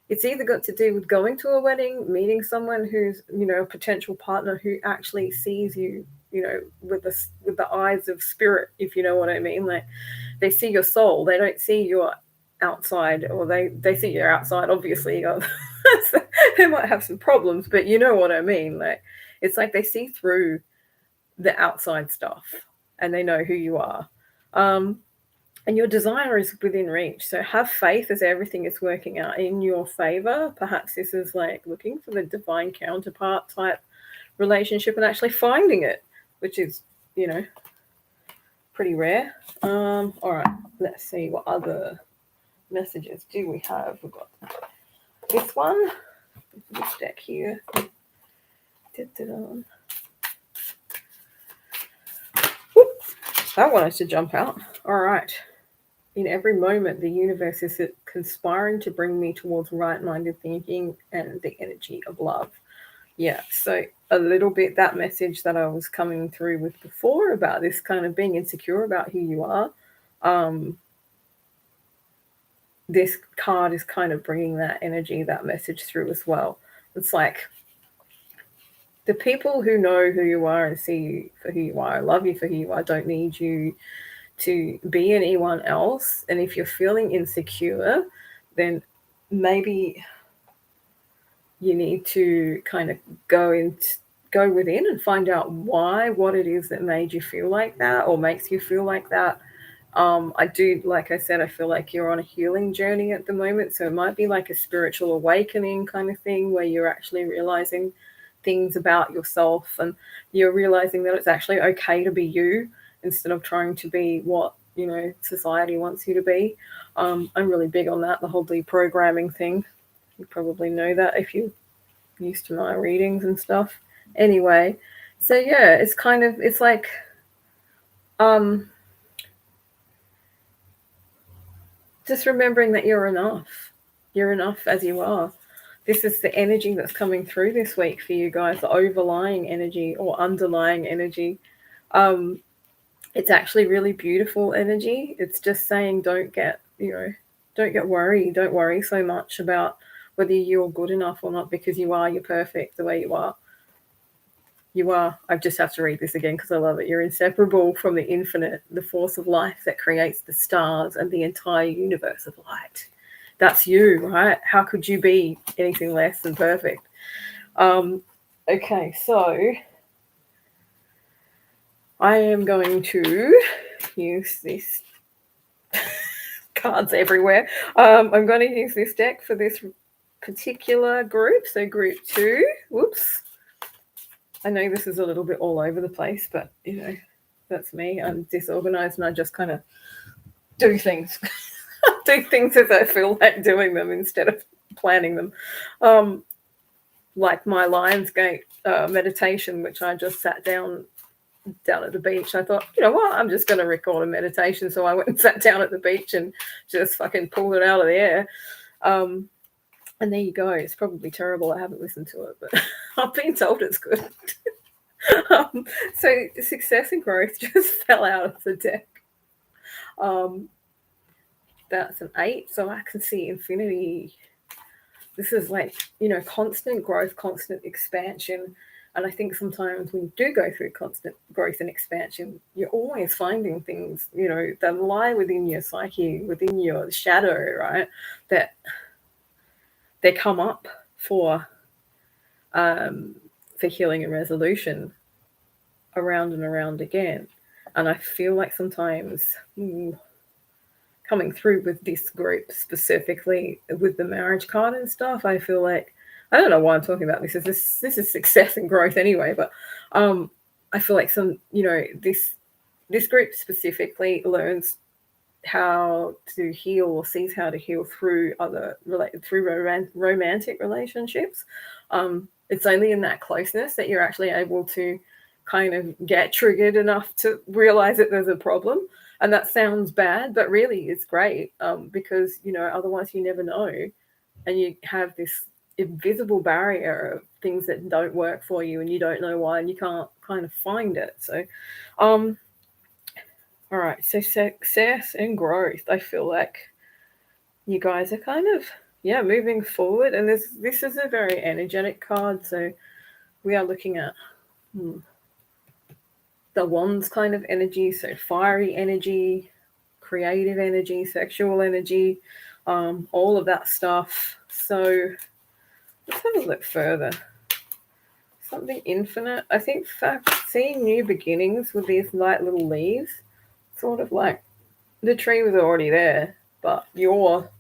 it's either got to do with going to a wedding, meeting someone who's, you know, a potential partner who actually sees you, you know, with the eyes of spirit, if you know what I mean. Like, they see your soul. They don't see your outside, or they see your outside, obviously. They might have some problems, but you know what I mean. Like, it's like they see through the outside stuff and they know who you are. And your desire is within reach. So have faith as everything is working out in your favor. Perhaps this is like looking for the divine counterpart type relationship and actually finding it, which is, you know, pretty rare. All right, let's see what other messages do we have. We've got this one, this deck here. That wanted to jump out. All right. In every moment, the universe is conspiring to bring me towards right-minded thinking and the energy of love. Yeah, so a little bit that message that I was coming through with before about this kind of being insecure about who you are. This card is kind of bringing that energy, that message through as well. It's like the people who know who you are and see you for who you are, love you for who you are, don't need you to be anyone else. And if you're feeling insecure, then maybe you need to kind of go within and find out what it is that made you feel like that or makes you feel like that. I do, like I said, I feel like you're on a healing journey at the moment. So it might be like a spiritual awakening kind of thing where you're actually realizing things about yourself and you're realizing that it's actually okay to be you instead of trying to be what, you know, society wants you to be. I'm really big on that, the whole deprogramming thing. You probably know that if you're used to my readings and stuff. Anyway, so yeah, it's like just remembering that you're enough. You're enough as you are. This is the energy that's coming through this week for you guys, the overlying energy or underlying energy. It's actually really beautiful energy. It's just saying don't get worried. Don't worry so much about whether you're good enough or not, because you are, you're perfect the way you are. You are, I just have to read this again because I love it. You're inseparable from the infinite, the force of life that creates the stars and the entire universe of light. That's you, right? How could you be anything less than perfect? Okay, so I am going to use this cards everywhere. I'm going to use this deck for this particular group. So group 2. Whoops. I know this is a little bit all over the place, but that's me. I'm disorganized and I just kind of do things. Do things as I feel like doing them instead of planning them. Like my Lionsgate meditation, which I just sat down at the beach. I thought, you know what, I'm just going to record a meditation. So I went and sat down at the beach and just fucking pulled it out of the air. And there you go. It's probably terrible. I haven't listened to it, but I've been told it's good. So success and growth just fell out of the deck. That's an 8, so I can see infinity. This is like, constant growth, constant expansion. And I think sometimes when you do go through constant growth and expansion, you're always finding things, that lie within your psyche, within your shadow, right? That they come up for healing and resolution around and around again. And I feel like sometimes coming through with this group, specifically with the marriage card and stuff, I feel like, I don't know why I'm talking about this. This is success and growth anyway, but I feel like this group specifically learns how to heal or sees how to heal through romantic relationships. It's only in that closeness that you're actually able to kind of get triggered enough to realize that there's a problem. And that sounds bad, but really it's great, because, otherwise you never know. And you have this invisible barrier of things that don't work for you and you don't know why and you can't kind of find it. So, all right. So success and growth, I feel like you guys are kind of, moving forward. And this is a very energetic card. So we are looking at the wands kind of energy. So fiery energy, creative energy, sexual energy, all of that stuff. So let's have a look further. Something infinite. I think seeing new beginnings with these light little leaves, sort of like the tree was already there, but your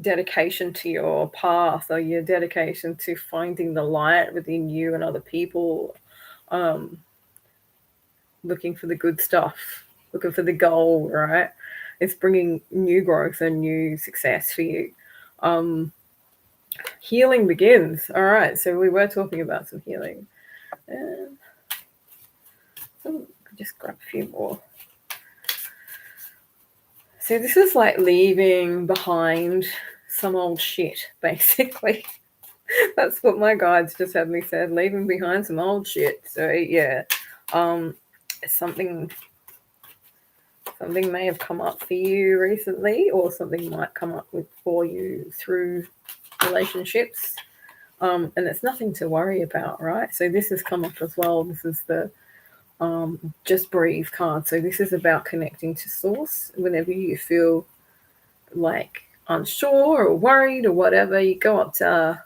dedication to your path or your dedication to finding the light within you and other people, looking for the good stuff, looking for the goal, right? It's bringing new growth and new success for you. Healing begins. All right, so we were talking about some healing. So just grab a few more. So this is like leaving behind some old shit, basically. That's what my guides just had me said, leaving behind some old shit. So yeah, something may have come up for you recently, or something might come up for you through relationships, and it's nothing to worry about, right? So this has come up as well. This is the just breathe card. So this is about connecting to source. Whenever you feel like unsure or worried or whatever, you go up to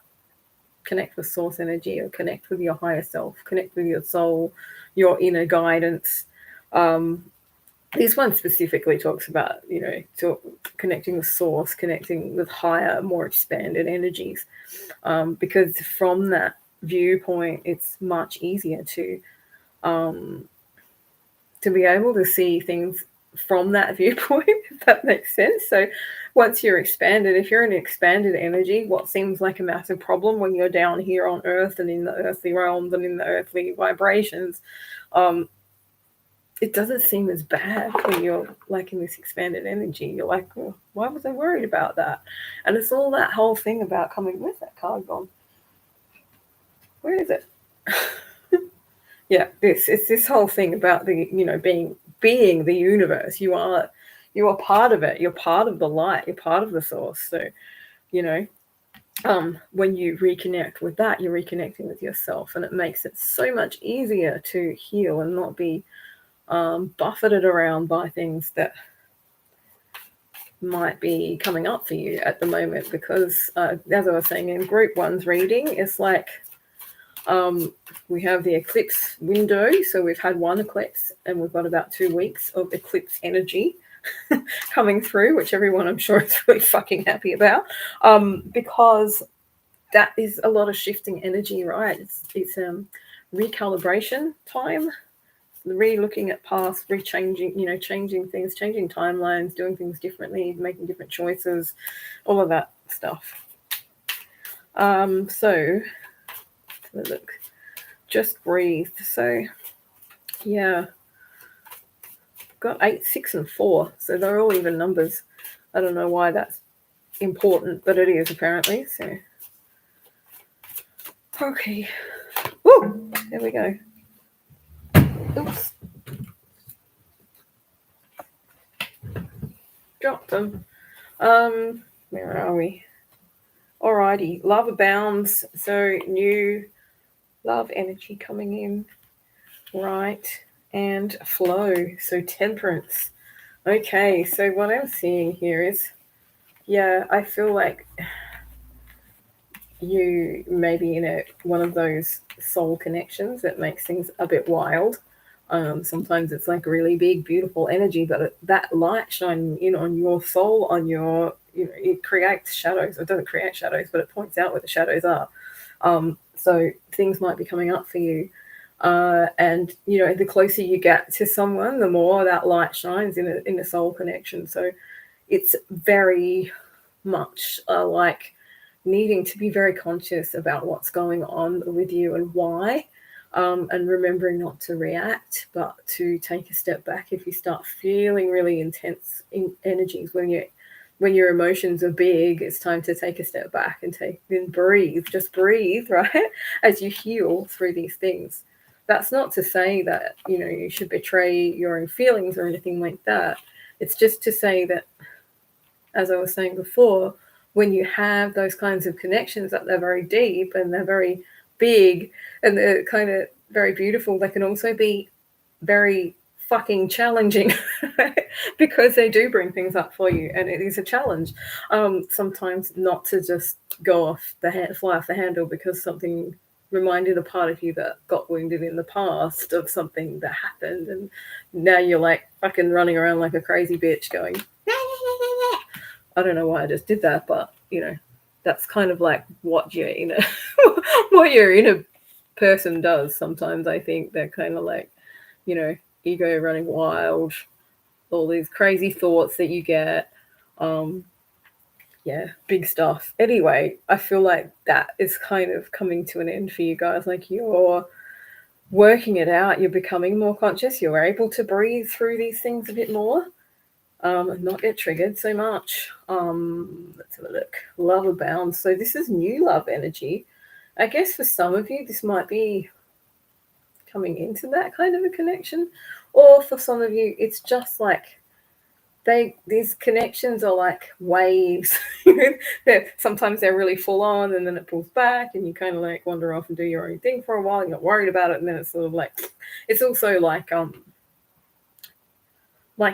connect with source energy, or connect with your higher self, connect with your soul, your inner guidance. This one specifically talks about, connecting with source, connecting with higher, more expanded energies, because from that viewpoint, it's much easier to be able to see things from that viewpoint, if that makes sense. So once you're expanded, if you're in expanded energy, what seems like a massive problem when you're down here on earth and in the earthly realms and in the earthly vibrations, it doesn't seem as bad when you're like in this expanded energy. You're like, well, why was I worried about that? And it's all that whole thing about coming with that card gone. Where is it? Yeah, it's this whole thing about the, being the universe. You are part of it. You're part of the light. You're part of the source. So you know, when you reconnect with that, you're reconnecting with yourself, and it makes it so much easier to heal and not be buffeted around by things that might be coming up for you at the moment. Because, as I was saying in group one's reading, it's like we have the eclipse window. So we've had one eclipse, and we've got about 2 weeks of eclipse energy coming through, which everyone I'm sure is really fucking happy about, because that is a lot of shifting energy, right? It's recalibration time, re-looking at past, re-changing, changing things, changing timelines, doing things differently, making different choices, all of that stuff. So look, just breathe. So yeah, got 8, 6, and 4, so they're all even numbers. I don't know why that's important, but it is apparently. So okay, woo, there we go. Oops, dropped them. Where are we? Alrighty, love abounds. So new love energy coming in, right? And flow. So temperance. Okay, so what I'm seeing here is, yeah, I feel like you may be in one of those soul connections that makes things a bit wild. Sometimes it's like really big, beautiful energy, but that light shining in on your soul, on your, it creates shadows. It doesn't create shadows, but it points out where the shadows are. So things might be coming up for you. And, the closer you get to someone, the more that light shines in a soul connection. So it's very much like needing to be very conscious about what's going on with you and why, and remembering not to react, but to take a step back if you start feeling really intense energies. When your emotions are big, it's time to take a step back and breathe. Just breathe, right, as you heal through these things. That's not to say that you should betray your own feelings or anything like that. It's just to say that, as I was saying before, when you have those kinds of connections that they're very deep and they're very big and they're kind of very beautiful, they can also be very fucking challenging because they do bring things up for you, and it is a challenge. Sometimes not to just fly off the handle because something reminded a part of you that got wounded in the past of something that happened, and now you're like fucking running around like a crazy bitch going, I don't know why I just did that, but that's kind of like what your inner person does. Sometimes I think they're kind of like, ego running wild, all these crazy thoughts that you get. Yeah, big stuff. Anyway, I feel like that is kind of coming to an end for you guys. Like, you're working it out, you're becoming more conscious, you're able to breathe through these things a bit more. And not get triggered so much. Let's have a look. Love abounds. So this is new love energy. I guess for some of you, this might be coming into that kind of a connection. Or for some of you, it's just like these connections are like waves. Sometimes they're really full on and then it pulls back and you kind of like wander off and do your own thing for a while. You're not worried about it. And then it's sort of like, it's also like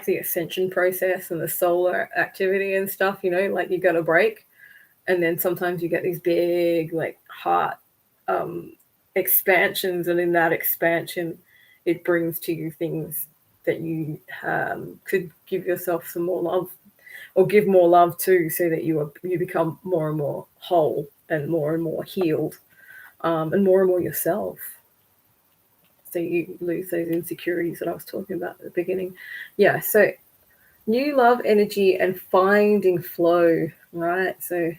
the ascension process and the solar activity and stuff, like you got a break, and then sometimes you get these big like heart expansions, and in that expansion it brings to you things that you could give yourself some more love or give more love to, so that you become more and more whole and more healed, and more yourself. So you lose those insecurities that I was talking about at the beginning. Yeah, so new love energy and finding flow, right? So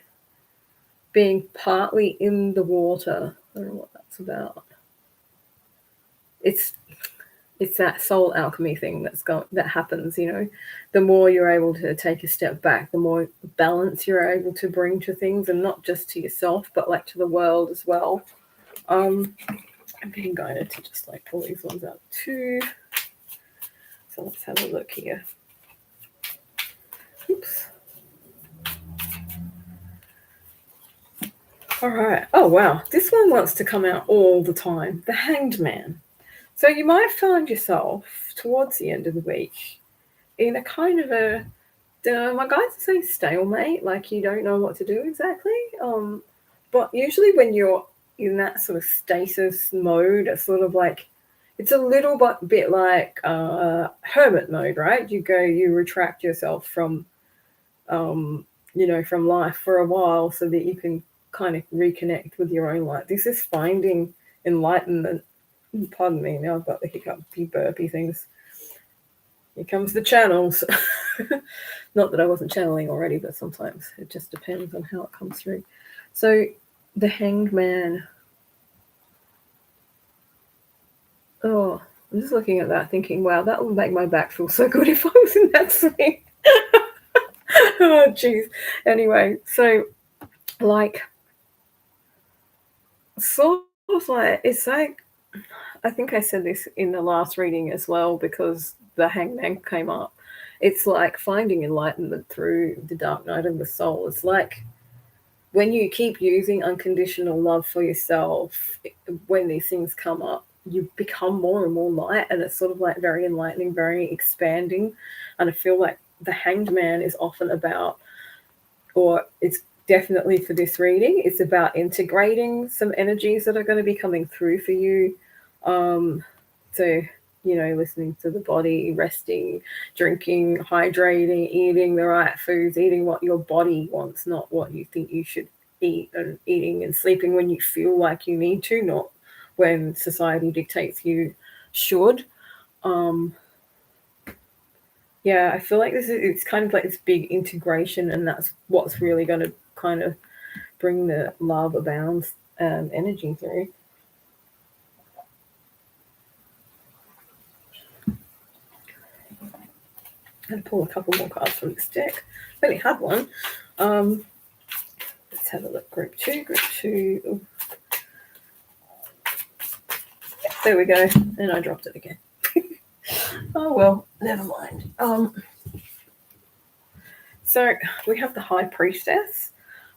being partly in the water. I don't know what that's about. It's that soul alchemy thing that happens, The more you're able to take a step back, the more balance you're able to bring to things, and not just to yourself, but like to the world as well. I'm being guided to just like pull these ones out too. So let's have a look here. Oops. All right. Oh, wow. This one wants to come out all the time. The Hanged Man. So you might find yourself towards the end of the week in a kind of a, my guys say stalemate, like you don't know what to do exactly. But usually when you're in that sort of stasis mode, it's sort of like, it's a little bit like hermit mode, right? You retract yourself from, from life for a while so that you can kind of reconnect with your own light. This is finding enlightenment. Pardon me, now I've got the hiccupy burpy things. Here comes the channels. Not that I wasn't channeling already, but sometimes it just depends on how it comes through. So the Hanged Man. Oh, I'm just looking at that thinking, wow, that would make my back feel so good if I was in that swing. Oh, jeez. Anyway, so like, sort of like, it's like, I think I said this in the last reading as well because the Hangman came up. It's like finding enlightenment through the dark night of the soul. It's like when you keep using unconditional love for yourself, when these things come up, you become more and more light, and it's sort of like very enlightening, very expanding. And I feel like the Hanged Man is often about, or it's definitely for this reading, it's about integrating some energies that are going to be coming through for you. So, listening to the body, resting, drinking, hydrating, eating the right foods, eating what your body wants, not what you think you should eat, and eating and sleeping when you feel like you need to, not when society dictates you should. Yeah, I feel like it's kind of like this big integration, and that's what's really going to kind of bring the love abounds energy through. I'm going to pull a couple more cards from this deck. I only had one. Let's have a look. Group 2. Ooh. There we go. And I dropped it again. Oh, well, never mind. So we have the High Priestess.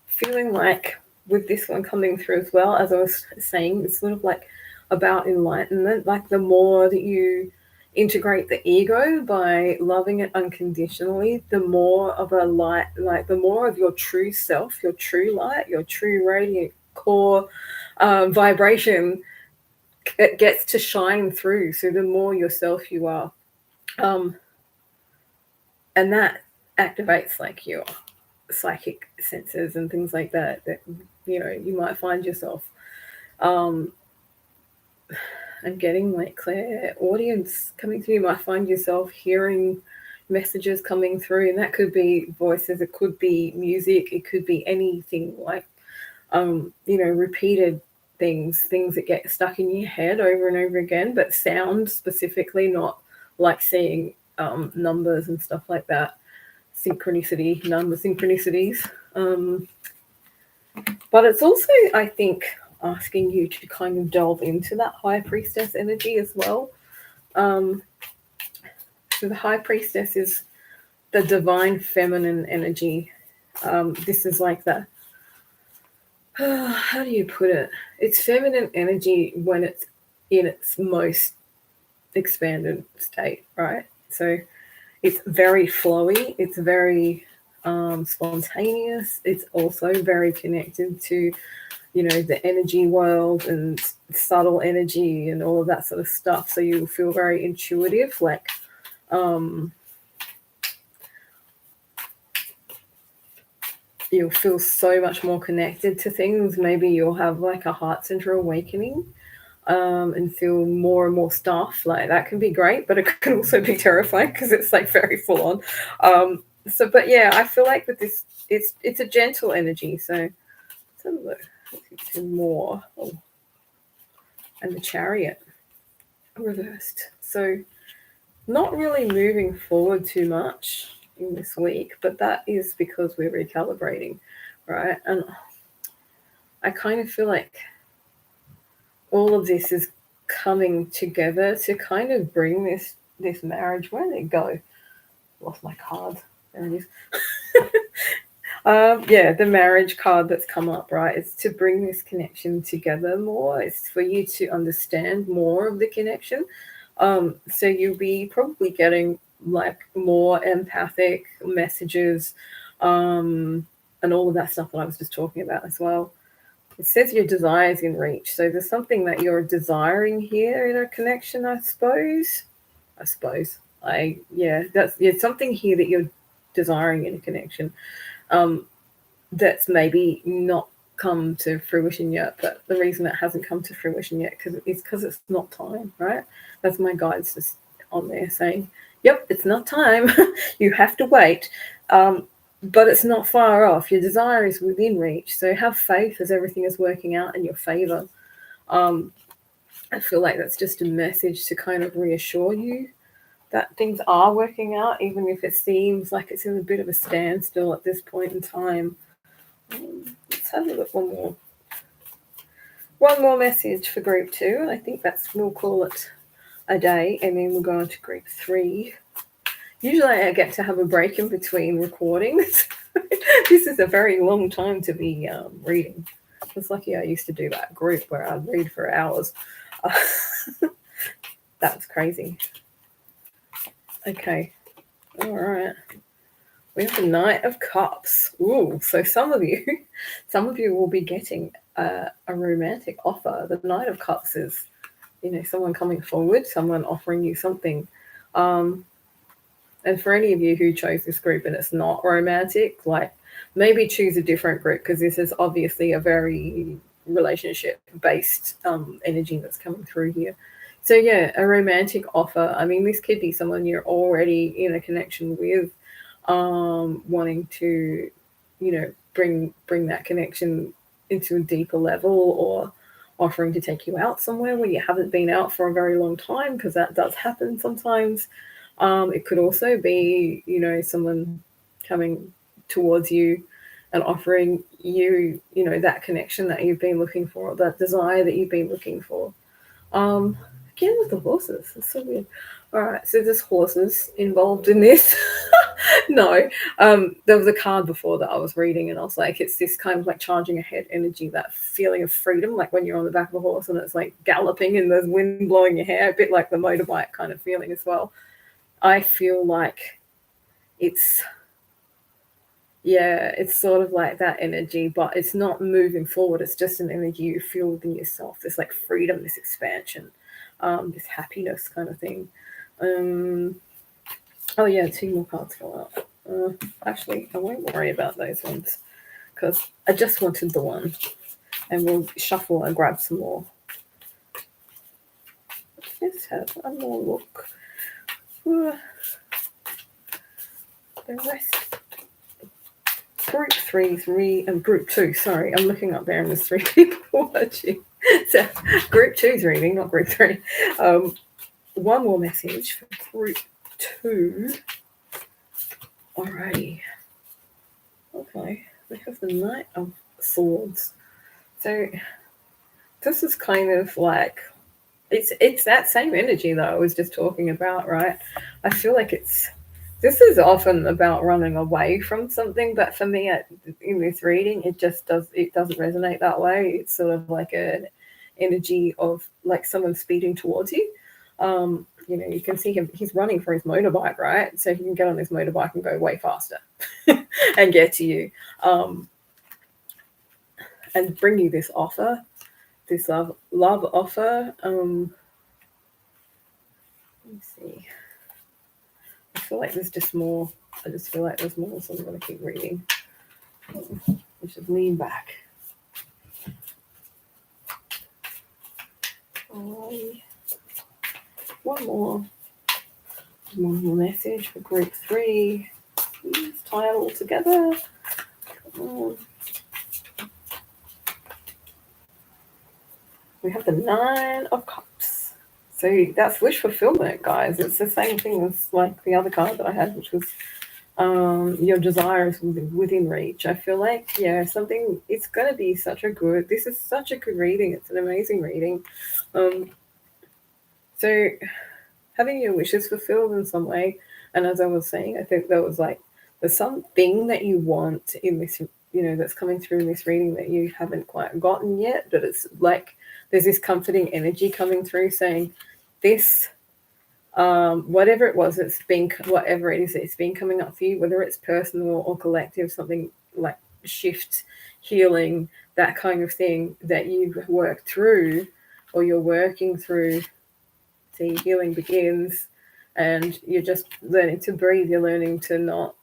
Feeling like with this one coming through as well, as I was saying, it's sort of like about enlightenment. Like the more that you integrate the ego by loving it unconditionally, the more of a light, like the more of your true self, your true light, your true radiant core vibration, it gets to shine through. So the more yourself you are, and that activates like your psychic senses and things like that you might find yourself and getting like clear audience coming through. You might find yourself hearing messages coming through, and that could be voices, it could be music, it could be anything like repeated things that get stuck in your head over and over again, but sound specifically, not like seeing numbers and stuff like that. Number synchronicities. But it's also, I think, asking you to kind of delve into that High Priestess energy as well. So the High Priestess is the divine feminine energy. This is like the, how do you put it? It's feminine energy when it's in its most expanded state, right? So it's very flowy. It's very spontaneous. It's also very connected to, the energy world and subtle energy and all of that sort of stuff. So you feel very intuitive, like you'll feel so much more connected to things. Maybe you'll have like a heart center awakening. And feel more and more stuff. Like that can be great, but it can also be terrifying because it's like very full on. But yeah, I feel like with this, it's a gentle energy. So let's have a look. Let's see more. Oh. And the Chariot reversed. So not really moving forward too much in this week, but that is because we're recalibrating, right? And I kind of feel like all of this is coming together to kind of bring this marriage. Where did it go? Lost my card. There it is. Yeah, the marriage card that's come up, right? It's to bring this connection together more. It's for you to understand more of the connection. So you'll be probably getting like more empathic messages, and all of that stuff that I was just talking about as well. It says your desires in reach. So there's something that you're desiring here in a connection, I suppose. I suppose. Yeah, that's something here that you're desiring in a connection. Um, that's maybe not come to fruition yet. But the reason it hasn't come to fruition yet because it's not time, right? That's my guides just on there saying, "Yep, it's not time. You have to wait." But it's not far off. Your desire is within reach. So have faith as everything is working out in your favor. Um, I feel like that's just a message to kind of reassure you that things are working out, even if it seems like it's in a bit of a standstill at this point in time. Let's have a look one more. One more message for group 2. I think we'll call it a day, and then we'll go on to group 3. Usually I get to have a break in between recordings. This is a very long time to be reading. It's lucky I used to do that group where I'd read for hours. That's crazy. Okay. All right. We have the Knight of Cups. Ooh, so some of you will be getting a romantic offer. The Knight of Cups is, someone coming forward, someone offering you something. And for any of you who chose this group and it's not romantic, like maybe choose a different group because this is obviously a very relationship-based energy that's coming through here. So yeah, a romantic offer. I mean, this could be someone you're already in a connection with, wanting to, bring that connection into a deeper level, or offering to take you out somewhere where you haven't been out for a very long time, because that does happen sometimes. It could also be, someone coming towards you and offering you, that connection that you've been looking for, that desire that you've been looking for. Again with the horses, it's so weird. All right, so there's horses involved in this. No, there was a card before that I was reading, and I was like, it's this kind of like charging ahead energy, that feeling of freedom, like when you're on the back of a horse and it's like galloping and there's wind blowing your hair, a bit like the motorbike kind of feeling as well. I feel like it's sort of like that energy, but it's not moving forward. It's just an energy you feel within yourself. This like freedom, this expansion, this happiness kind of thing. Oh yeah, 2 more cards fell out. Actually, I won't worry about those ones because I just wanted the one, and we'll shuffle and grab some more. Let's have one more look. The rest. Group 3 and group 2. Sorry, I'm looking up there and there's 3 people watching. So group 2's reading, not group 3. One more message for group 2. Alrighty. Okay, we have the Knight of Swords. So this is kind of like it's that same energy that I was just talking about, right? I feel like this is often about running away from something, but for me, in this reading, it doesn't resonate that way. It's sort of like an energy of like someone speeding towards you. You can see him; he's running for his motorbike, right? So he can get on his motorbike and go way faster and get to you, and bring you this offer, this love offer. Let me see. I feel like there's just more. I just feel like there's more, so I'm going to keep reading. We should lean back. One more message for group 3. Let's tie it all together. We have the 9 of Cups. So that's wish fulfillment, guys. It's the same thing as like the other card that I had, which was your desires within reach. I feel like, it's going to be this is such a good reading. It's an amazing reading. So having your wishes fulfilled in some way. And as I was saying, I think there was like there's something that you want in this, that's coming through in this reading that you haven't quite gotten yet, but it's like there's this comforting energy coming through saying this, whatever it was, whatever it is, it's been coming up for you, whether it's personal or collective, something like shift, healing, that kind of thing that you've worked through or you're working through. See, healing begins, and you're just learning to breathe. You're learning to not,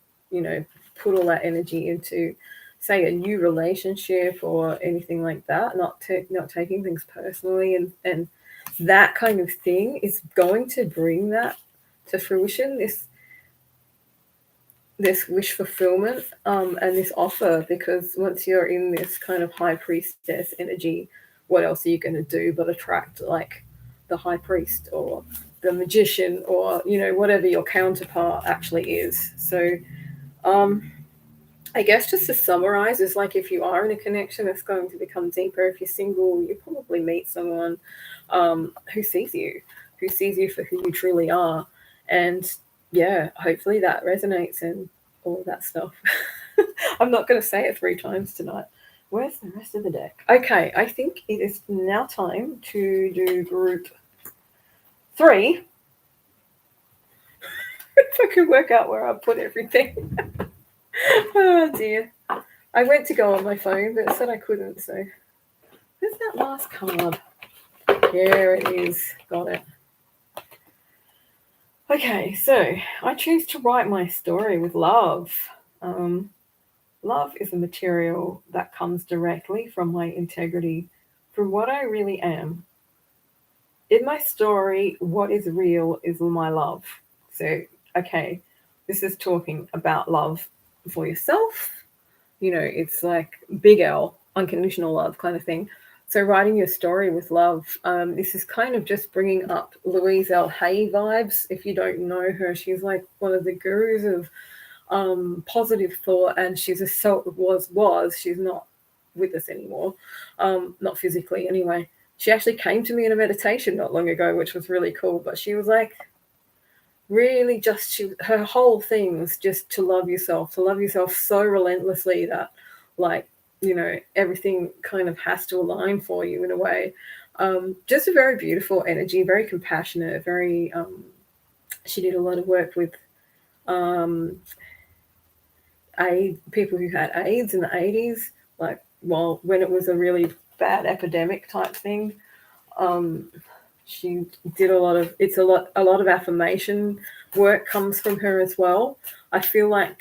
put all that energy into, say, a new relationship or anything like that. Not taking things personally, and that kind of thing is going to bring that to fruition. This wish fulfillment, and this offer, because once you're in this kind of high priestess energy, what else are you going to do but attract like the high priest or the magician, or whatever your counterpart actually is. So I guess just to summarize, is like if you are in a connection, it's going to become deeper. If you're single, you probably meet someone who sees you for who you truly are. And yeah, hopefully that resonates and all of that stuff. I'm not going to say it 3 times tonight. Where's the rest of the deck? Okay, I think it is now time to do group 3. If I could work out where I put everything. Oh dear. I went to go on my phone, but it said I couldn't, so. Where's that last card? Here it is. Got it. Okay, so I choose to write my story with love. Love is a material that comes directly from my integrity, from what I really am. In my story, what is real is my love. So, okay, this is talking about love for yourself. It's like big L, unconditional love kind of thing. So writing your story with love, this is kind of just bringing up Louise L. Hay vibes. If you don't know her, she's like one of the gurus of positive thought, and she's she's not with us anymore, not physically anyway. She actually came to me in a meditation not long ago, which was really cool. But she was like, really her whole thing was just to love yourself so relentlessly that, like, everything kind of has to align for you in a way. Just a very beautiful energy, very compassionate, very she did a lot of work with people who had AIDS in the 80s, like, well, when it was a really bad epidemic type thing. She did a lot of affirmation work comes from her as well. I feel like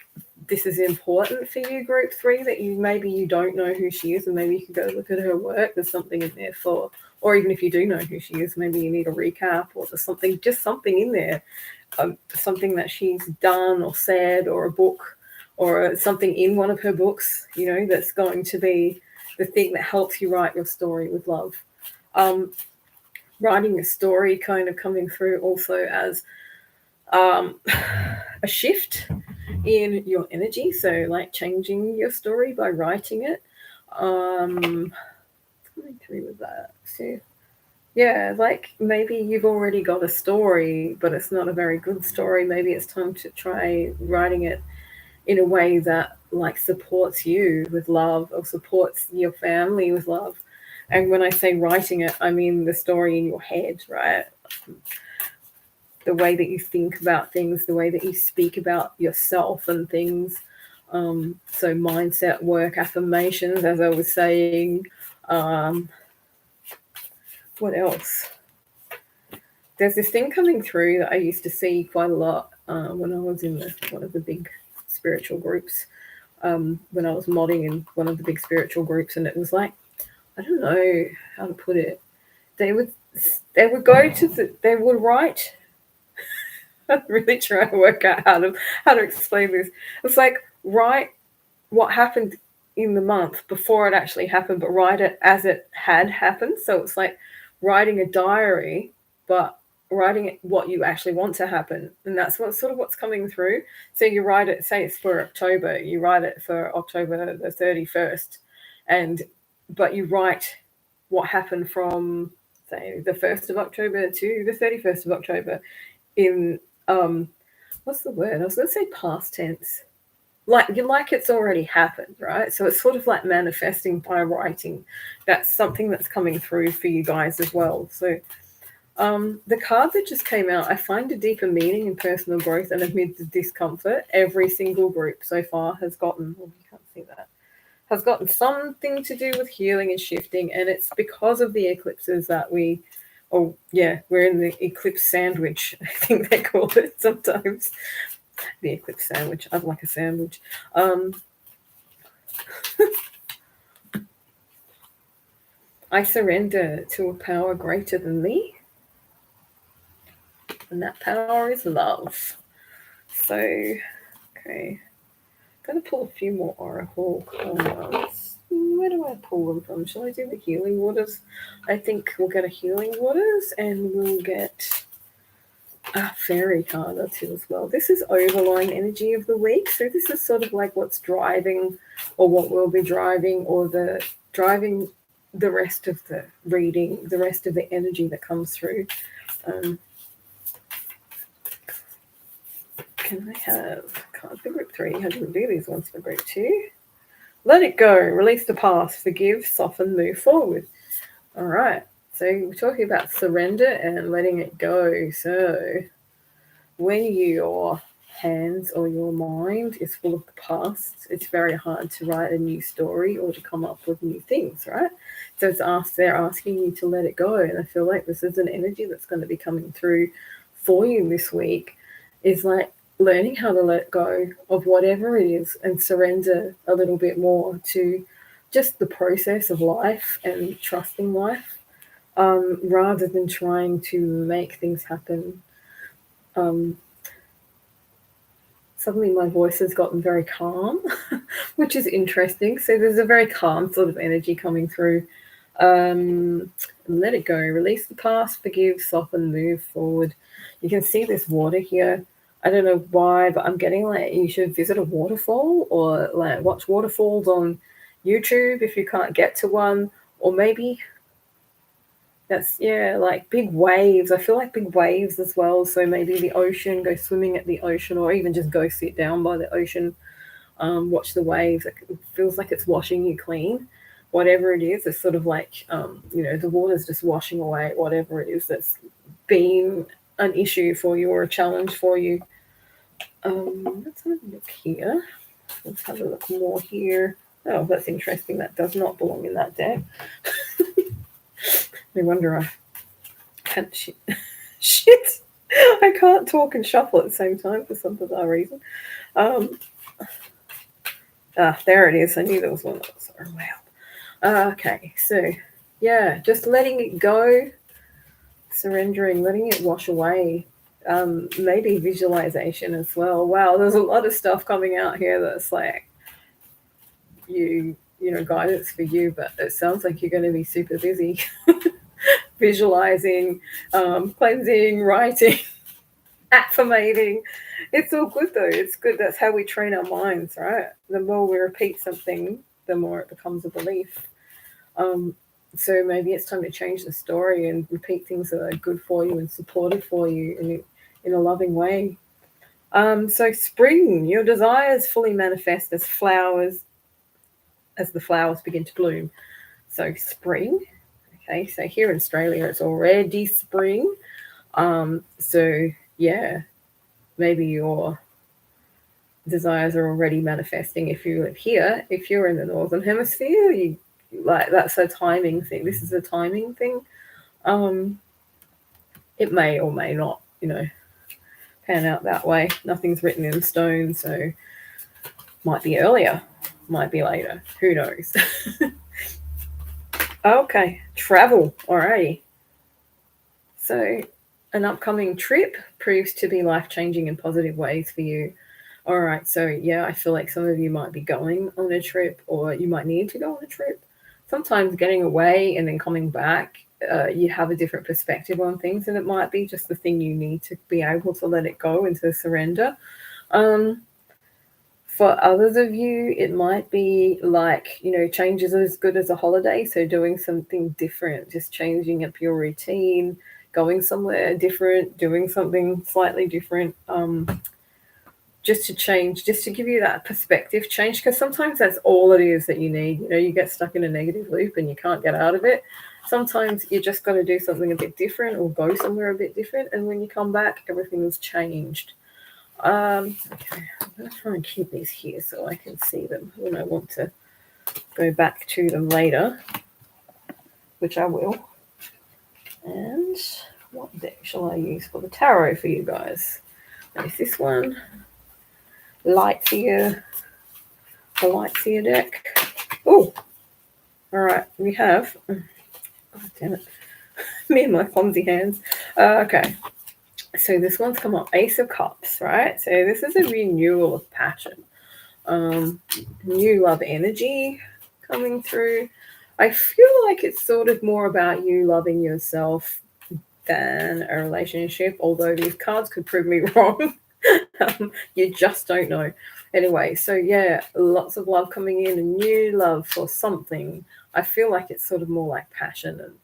this is important for you, group 3, that you don't know who she is, and maybe you can go look at her work. There's something in there or even if you do know who she is, maybe you need a recap, or there's something in there, something that she's done or said, or a book, or something in one of her books, that's going to be the thing that helps you write your story with love. Writing a story kind of coming through also as a shift in your energy. So like changing your story by writing it. Coming through with that. So yeah, like maybe you've already got a story, but it's not a very good story. Maybe it's time to try writing it in a way that like supports you with love, or supports your family with love. And when I say writing it, I mean the story in your head, right? The way that you think about things, the way that you speak about yourself and things. So mindset work, affirmations, as I was saying. What else? There's this thing coming through that I used to see quite a lot when I was in one of the big spiritual groups, when I was modding in one of the big spiritual groups, and it was like, I don't know how to put it. They would write. I'm really trying to work out how to explain this. It's like, write what happened in the month before it actually happened, but write it as it had happened. So it's like writing a diary, but writing it what you actually want to happen. And that's what's coming through. So you write it, say it's for October, you write it for October the 31st, but you write what happened from, say, the 1st of October to the 31st of October in what's the word? I was going to say past tense. like it's already happened, right? So it's sort of like manifesting by writing. That's something that's coming through for you guys as well. So the card that just came out, I find a deeper meaning in personal growth and amid the discomfort. Every single group so far has gotten, well, you can't see that, has gotten something to do with healing and shifting. And it's because of the eclipses that we're in the eclipse sandwich, I think they call it sometimes. The eclipse sandwich. I'd like a sandwich. I surrender to a power greater than me, and that power is love. So, okay, I'm going to pull a few more oracle cards. Where do I pull them from? Shall I do the healing waters? I think we'll get a healing waters, and we'll get a fairy card or two as well. This is overlying energy of the week, so this is sort of like what's driving, or what will be driving, or the driving the rest of the reading, the rest of the energy that comes through. Can I have cards for group 3? I didn't do these ones for group 2. Let it go. Release the past. Forgive, soften, move forward. All right. So we're talking about surrender and letting it go. So when your hands or your mind is full of the past, it's very hard to write a new story or to come up with new things, right? So they're asking you to let it go. And I feel like this is an energy that's going to be coming through for you this week, is like learning how to let go of whatever it is and surrender a little bit more to just the process of life and trusting life, rather than trying to make things happen. Suddenly my voice has gotten very calm, which is interesting. So there's a very calm sort of energy coming through. Let it go, release the past, forgive, soften, move forward. You can see this water here. I don't know why, but I'm getting like you should visit a waterfall, or like watch waterfalls on YouTube if you can't get to one, or maybe that's, yeah, like big waves. I feel like big waves as well. So maybe the ocean, go swimming at the ocean, or even just go sit down by the ocean, watch the waves. It feels like it's washing you clean. Whatever it is, it's sort of like, the water's just washing away whatever it is that's been an issue for you or a challenge for you. Let's have a look here. Let's have a look more here. Oh, that's interesting. That does not belong in that deck. No wonder I can't shit. I can't talk and shuffle at the same time for some bizarre reason. There it is. I knew there was one that was around. Okay, so yeah, just letting it go, surrendering, letting it wash away. Maybe visualization as well. Wow, there's a lot of stuff coming out here that's like guidance for you, but it sounds like you're going to be super busy visualizing, cleansing, writing, affirmating. It's all good though. It's good. That's how we train our minds, right? The more we repeat something, the more it becomes a belief. So maybe it's time to change the story and repeat things that are good for you and supportive for you in a loving way. So spring, your desires fully manifest as the flowers begin to bloom. So spring. Okay, so here in Australia it's already spring. So yeah, maybe your desires are already manifesting if you live here. If you're in the northern hemisphere, that's a timing thing. This is a timing thing. It may or may not, pan out that way. Nothing's written in stone, so might be earlier, might be later. Who knows? Okay, travel. Alrighty. So an upcoming trip proves to be life-changing in positive ways for you. All right, so yeah, I feel like some of you might be going on a trip, or you might need to go on a trip. Sometimes getting away and then coming back, you have a different perspective on things, and it might be just the thing you need to be able to let it go and to surrender. For others of you, it might be like, change is as good as a holiday. So doing something different, just changing up your routine, going somewhere different, doing something slightly different. just to change, just to give you that perspective change, because sometimes that's all it is that you need. You know, you get stuck in a negative loop and you can't get out of it. Sometimes you just got to do something a bit different or go somewhere a bit different, and when you come back, everything's changed. Okay, I'm going to try and keep these here so I can see them when I want to go back to them later, which I will. And what deck shall I use for the tarot for you guys? There's this one, Lightseer, the Lightseer deck. Oh, all right, we have, oh, damn it, me and my clumsy hands. Okay, so this one's come up, Ace of Cups, right? So this is a renewal of passion, new love energy coming through. I feel like it's sort of more about you loving yourself than a relationship, although these cards could prove me wrong. You just don't know. Anyway, so yeah, lots of love coming in, and new love for something. I feel like it's sort of more like passion and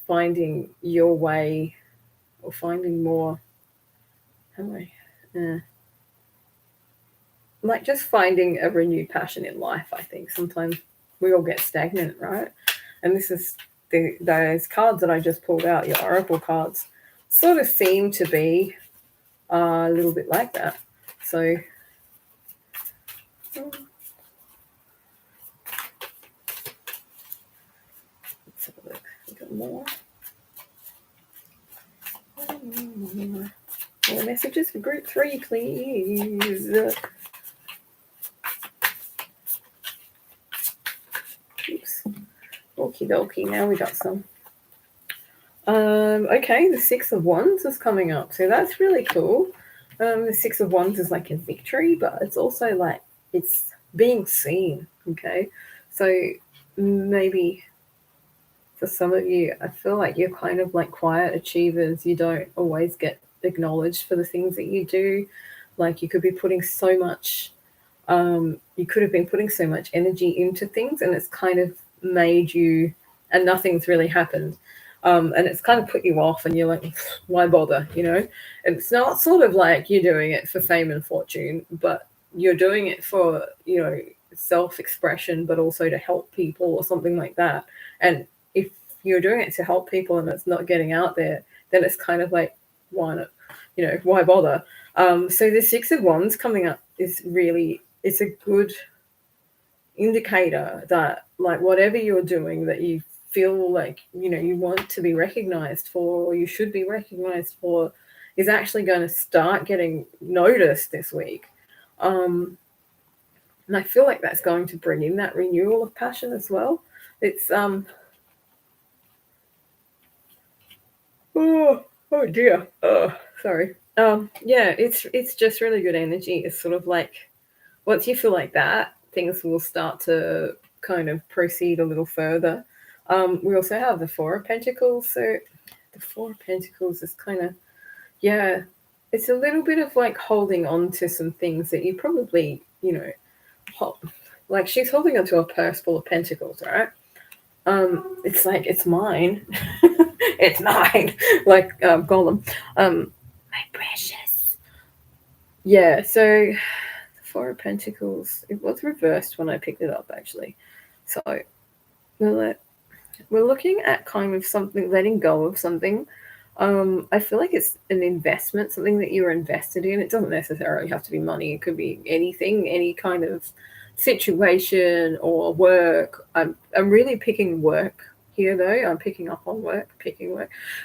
finding your way, or finding more, like just finding a renewed passion in life. I think sometimes we all get stagnant, right? And this is those cards that I just pulled out, your oracle cards, sort of seem to be a little bit like that. So let's have a look. We got more messages for group 3, please. Oops. Okie dokie, now we got some. Okay, the 6 of Wands is coming up, so that's really cool. The 6 of Wands is like a victory, but it's also like it's being seen. Okay, so maybe for some of you, I feel like you're kind of like quiet achievers. You don't always get acknowledged for the things that you do. Like you could be putting so much, you could have been putting so much energy into things, and it's kind of made you, and nothing's really happened. And it's kind of put you off, and you're like, why bother, you know? And it's not sort of like you're doing it for fame and fortune, but you're doing it for, you know, self-expression, but also to help people or something like that. And if you're doing it to help people and it's not getting out there, then it's kind of like, why not, you know, why bother? So the 6 of Wands coming up is really, it's a good indicator that like whatever you're doing that you feel like, you know, you want to be recognized for, or you should be recognized for, is actually going to start getting noticed this week. And I feel like that's going to bring in that renewal of passion as well. It's oh dear, sorry. Yeah, it's just really good energy. It's sort of like once you feel like that, things will start to kind of proceed a little further. We also have the 4 of Pentacles. So the 4 of Pentacles is kind of, yeah, it's a little bit of like holding on to some things that you probably, you know, like she's holding onto a purse full of pentacles, right? It's like, it's mine. It's mine. Like Gollum. My precious. Yeah, so the 4 of Pentacles, it was reversed when I picked it up, actually. So we're looking at kind of something, letting go of something. I feel like it's an investment, something that you're invested in. It doesn't necessarily have to be money. It could be anything, any kind of situation or work. I'm really picking work here, though. I'm picking up on work.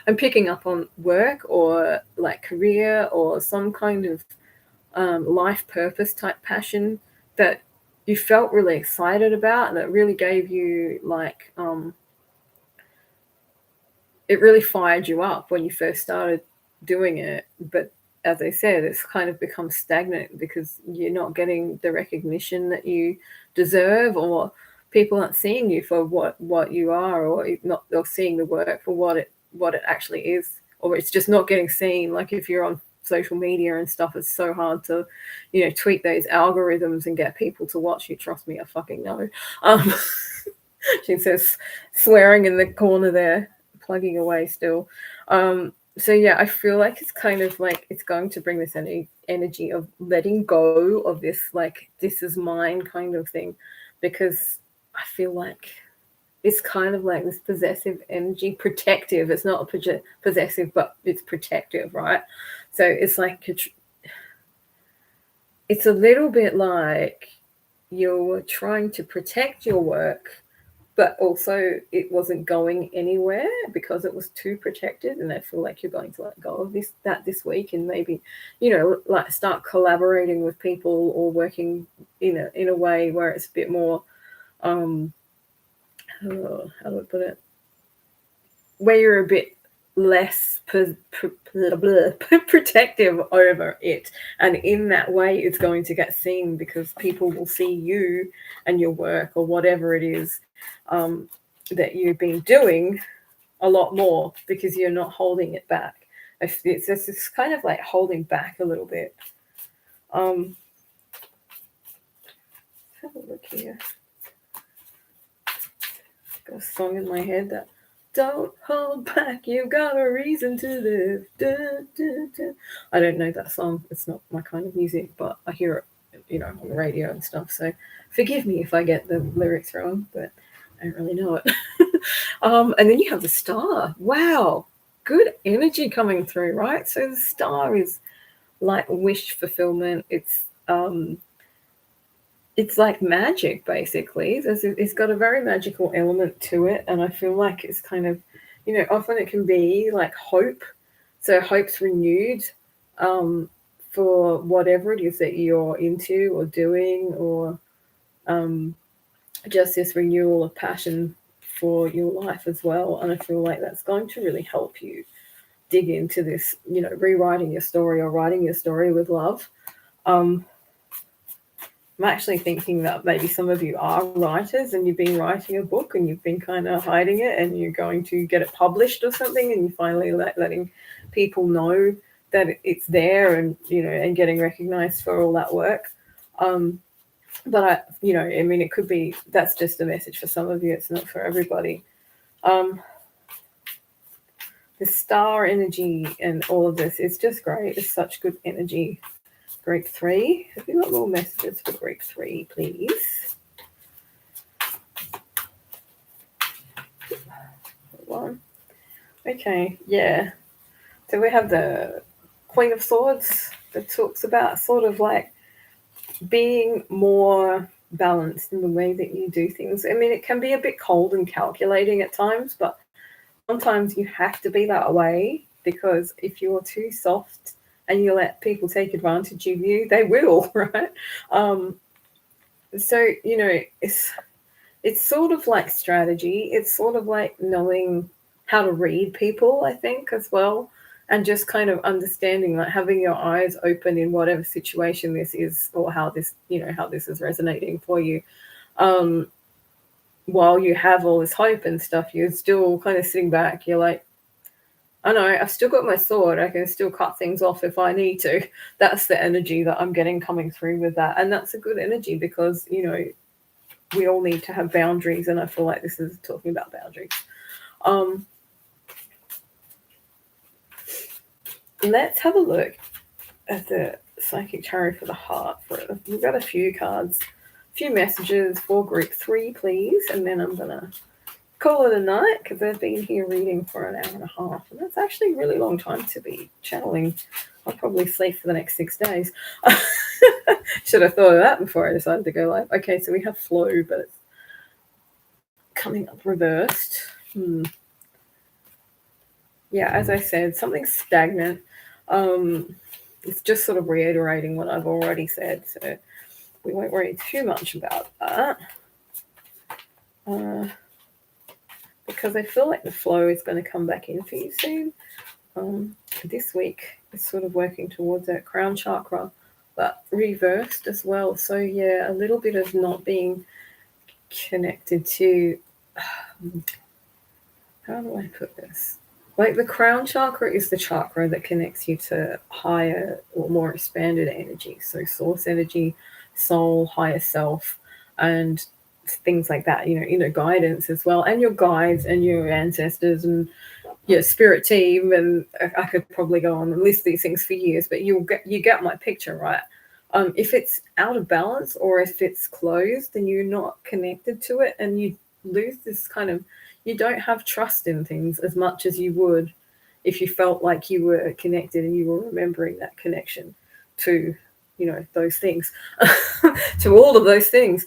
I'm picking up on work or like career or some kind of life purpose type passion that you felt really excited about, and it really gave you like it really fired you up when you first started doing it. But as I said, it's kind of become stagnant because you're not getting the recognition that you deserve, or people aren't seeing you for what you are, or not, or seeing the work for what it actually is, or it's just not getting seen. Like if you're on social media and stuff, it's so hard to, you know, tweak those algorithms and get people to watch you. Trust me, I fucking know. She says, swearing in the corner there, plugging away still. So yeah, I feel like it's kind of like it's going to bring this energy of letting go of this, like, this is mine kind of thing, because I feel like it's kind of like this possessive energy, protective. It's not possessive, but it's protective, right? So it's like it's a little bit like you're trying to protect your work, but also it wasn't going anywhere because it was too protected. And I feel like you're going to let go of this week, and maybe, like, start collaborating with people or working in a way where it's a bit more, how do I put it? Where you're a bit less protective over it, and in that way it's going to get seen, because people will see you and your work or whatever it is that you've been doing a lot more, because you're not holding it back. It's kind of like holding back a little bit. Have a look here. Got a song in my head that, don't hold back, you've got a reason to live. Da, da, da. I don't know that song. It's not my kind of music, but I hear it, on the radio and stuff. So forgive me if I get the lyrics wrong, but I don't really know it. And then you have the star. Wow, good energy coming through, right? So the star is like wish fulfillment. It's like magic, basically. It's got a very magical element to it, and I feel like it's kind of, often it can be like hope. So hope's renewed for whatever it is that you're into or doing, or just this renewal of passion for your life as well. And I feel like that's going to really help you dig into this, rewriting your story or writing your story with love. I'm actually thinking that maybe some of you are writers and you've been writing a book and you've been kind of hiding it, and you're going to get it published or something, and you're finally letting people know that it's there, and and getting recognized for all that work. But it could be that's just a message for some of you. It's not for everybody. The star energy and all of this is just great. It's such good energy. Group 3. Have you got more messages for group 3, please? One. Okay, yeah. So we have the Queen of Swords that talks about sort of like being more balanced in the way that you do things. I mean, it can be a bit cold and calculating at times, but sometimes you have to be that way, because if you're too soft and you let people take advantage of you, they will, right? So, it's sort of like strategy. It's sort of like knowing how to read people, I think, as well. And just kind of understanding, like having your eyes open in whatever situation this is, or how this is resonating for you. While you have all this hope and stuff, you're still kind of sitting back. You're like, I know, I've still got my sword. I can still cut things off if I need to. That's the energy that I'm getting coming through with that. And that's a good energy, because, we all need to have boundaries. And I feel like this is talking about boundaries. Let's have a look at the Psychic Tarot for the Heart. We've got a few cards, a few messages for group 3, please. And then I'm going to call it a night, because I've been here reading for an hour and a half, and that's actually a really long time to be channeling. I'll probably sleep for the next 6 days. Should have thought of that before I decided to go live. Okay, so we have flow, but it's coming up reversed. Yeah, as I said, something stagnant. It's just sort of reiterating what I've already said, so we won't worry too much about that. Because I feel like the flow is going to come back in for you soon. This week is sort of working towards that crown chakra, but reversed as well. So yeah, a little bit of not being connected to, how do I put this? Like the crown chakra is the chakra that connects you to higher or more expanded energy. So source energy, soul, higher self, and things like that, inner guidance as well, and your guides and your ancestors and yeah, spirit team, and I could probably go on and list these things for years, but you get my picture, right? If it's out of balance or if it's closed, then you're not connected to it, and you lose this kind of, you don't have trust in things as much as you would if you felt like you were connected and you were remembering that connection to, those things, to all of those things.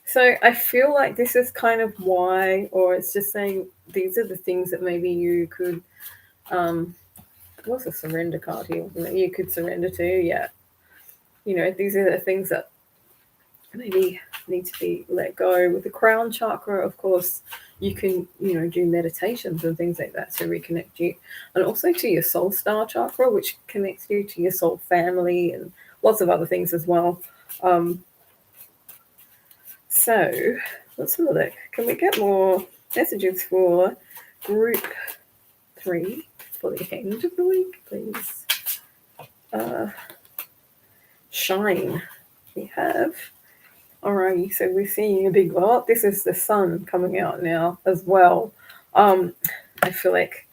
So I feel like this is kind of why, or it's just saying these are the things that maybe you could, what's a surrender card here? You could surrender to, yeah. These are the things that maybe need to be let go. With the crown chakra, of course, you can, do meditations and things like that to reconnect you. And also to your soul star chakra, which connects you to your soul family and lots of other things as well. So let's have a look. Can we get more messages for group 3 for the end of the week, please? Shine. We have. Alrighty, so we're seeing a big, this is the sun coming out now as well. I feel like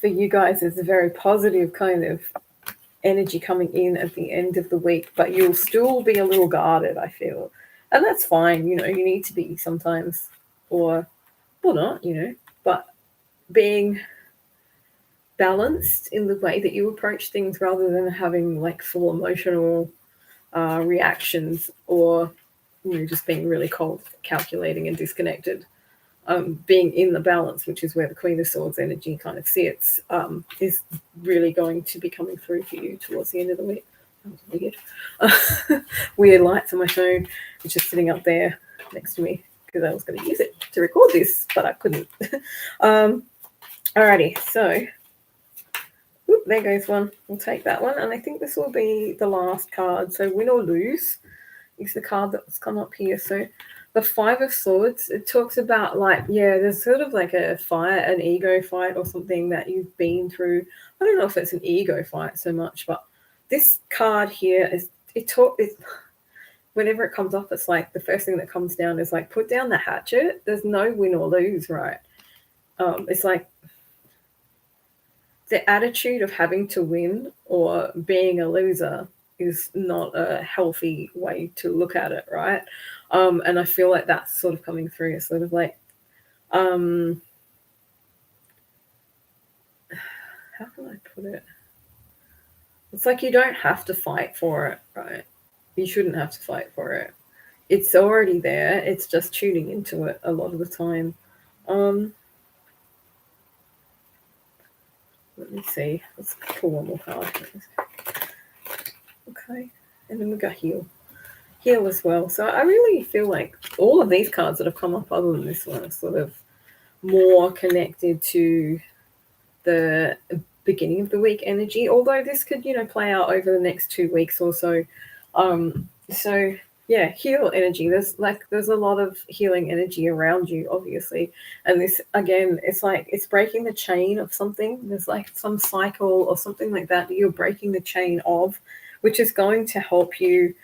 for you guys, it's a very positive kind of energy coming in at the end of the week, but you'll still be a little guarded, I feel. And that's fine, you need to be sometimes, or not, but being balanced in the way that you approach things rather than having like full emotional reactions, or just being really cold, calculating and disconnected. Being in the balance, which is where the Queen of Swords energy kind of sits, is really going to be coming through for you towards the end of the week. That was weird. Weird lights on my phone, which is sitting up there next to me because I was going to use it to record this, but I couldn't. Alrighty, so there goes one. We'll take that one, and I think this will be the last card. So win or lose is the card that's come up here. So the 5 of Swords, it talks about there's sort of like a fight, an ego fight or something that you've been through. I don't know if it's an ego fight so much, but this card here is, whenever it comes up, it's like the first thing that comes down is like, put down the hatchet. There's no win or lose, right? It's like the attitude of having to win or being a loser is not a healthy way to look at it, right? And I feel like that's sort of coming through. It's sort of like, how can I put it? It's like you don't have to fight for it, right? You shouldn't have to fight for it. It's already there. It's just tuning into it a lot of the time. Let me see. Let's pull one more card. Okay. And then we got heal. Heal as well. So I really feel like all of these cards that have come up other than this one are sort of more connected to the beginning of the week energy, although this could, play out over the next 2 weeks or so. So yeah, heal energy. There's a lot of healing energy around you, obviously. And this, again, it's like it's breaking the chain of something. There's like some cycle or something like that you're breaking the chain of, which is going to help you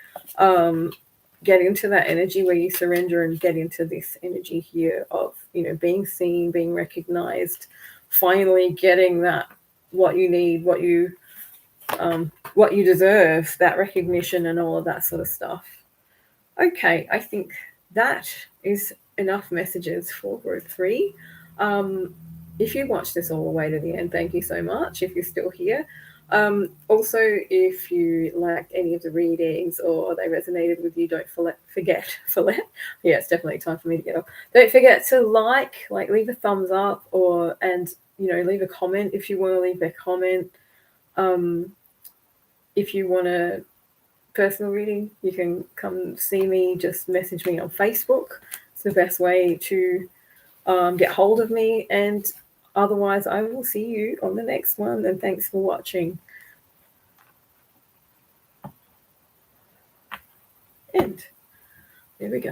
get into that energy where you surrender and get into this energy here of, being seen, being recognized, finally getting that, what you need, what you deserve, that recognition and all of that sort of stuff. Okay, I think that is enough messages for group 3. If you watched this all the way to the end, thank you so much if you're still here. Also, if you liked any of the readings or they resonated with you, don't forget. Yeah, it's definitely time for me to get off. Don't forget to leave a thumbs up, and leave a comment if you want to leave a comment. If you want a personal reading, you can come see me. Just message me on Facebook. It's the best way to get hold of me, and otherwise I will see you on the next one, and thanks for watching. And there we go.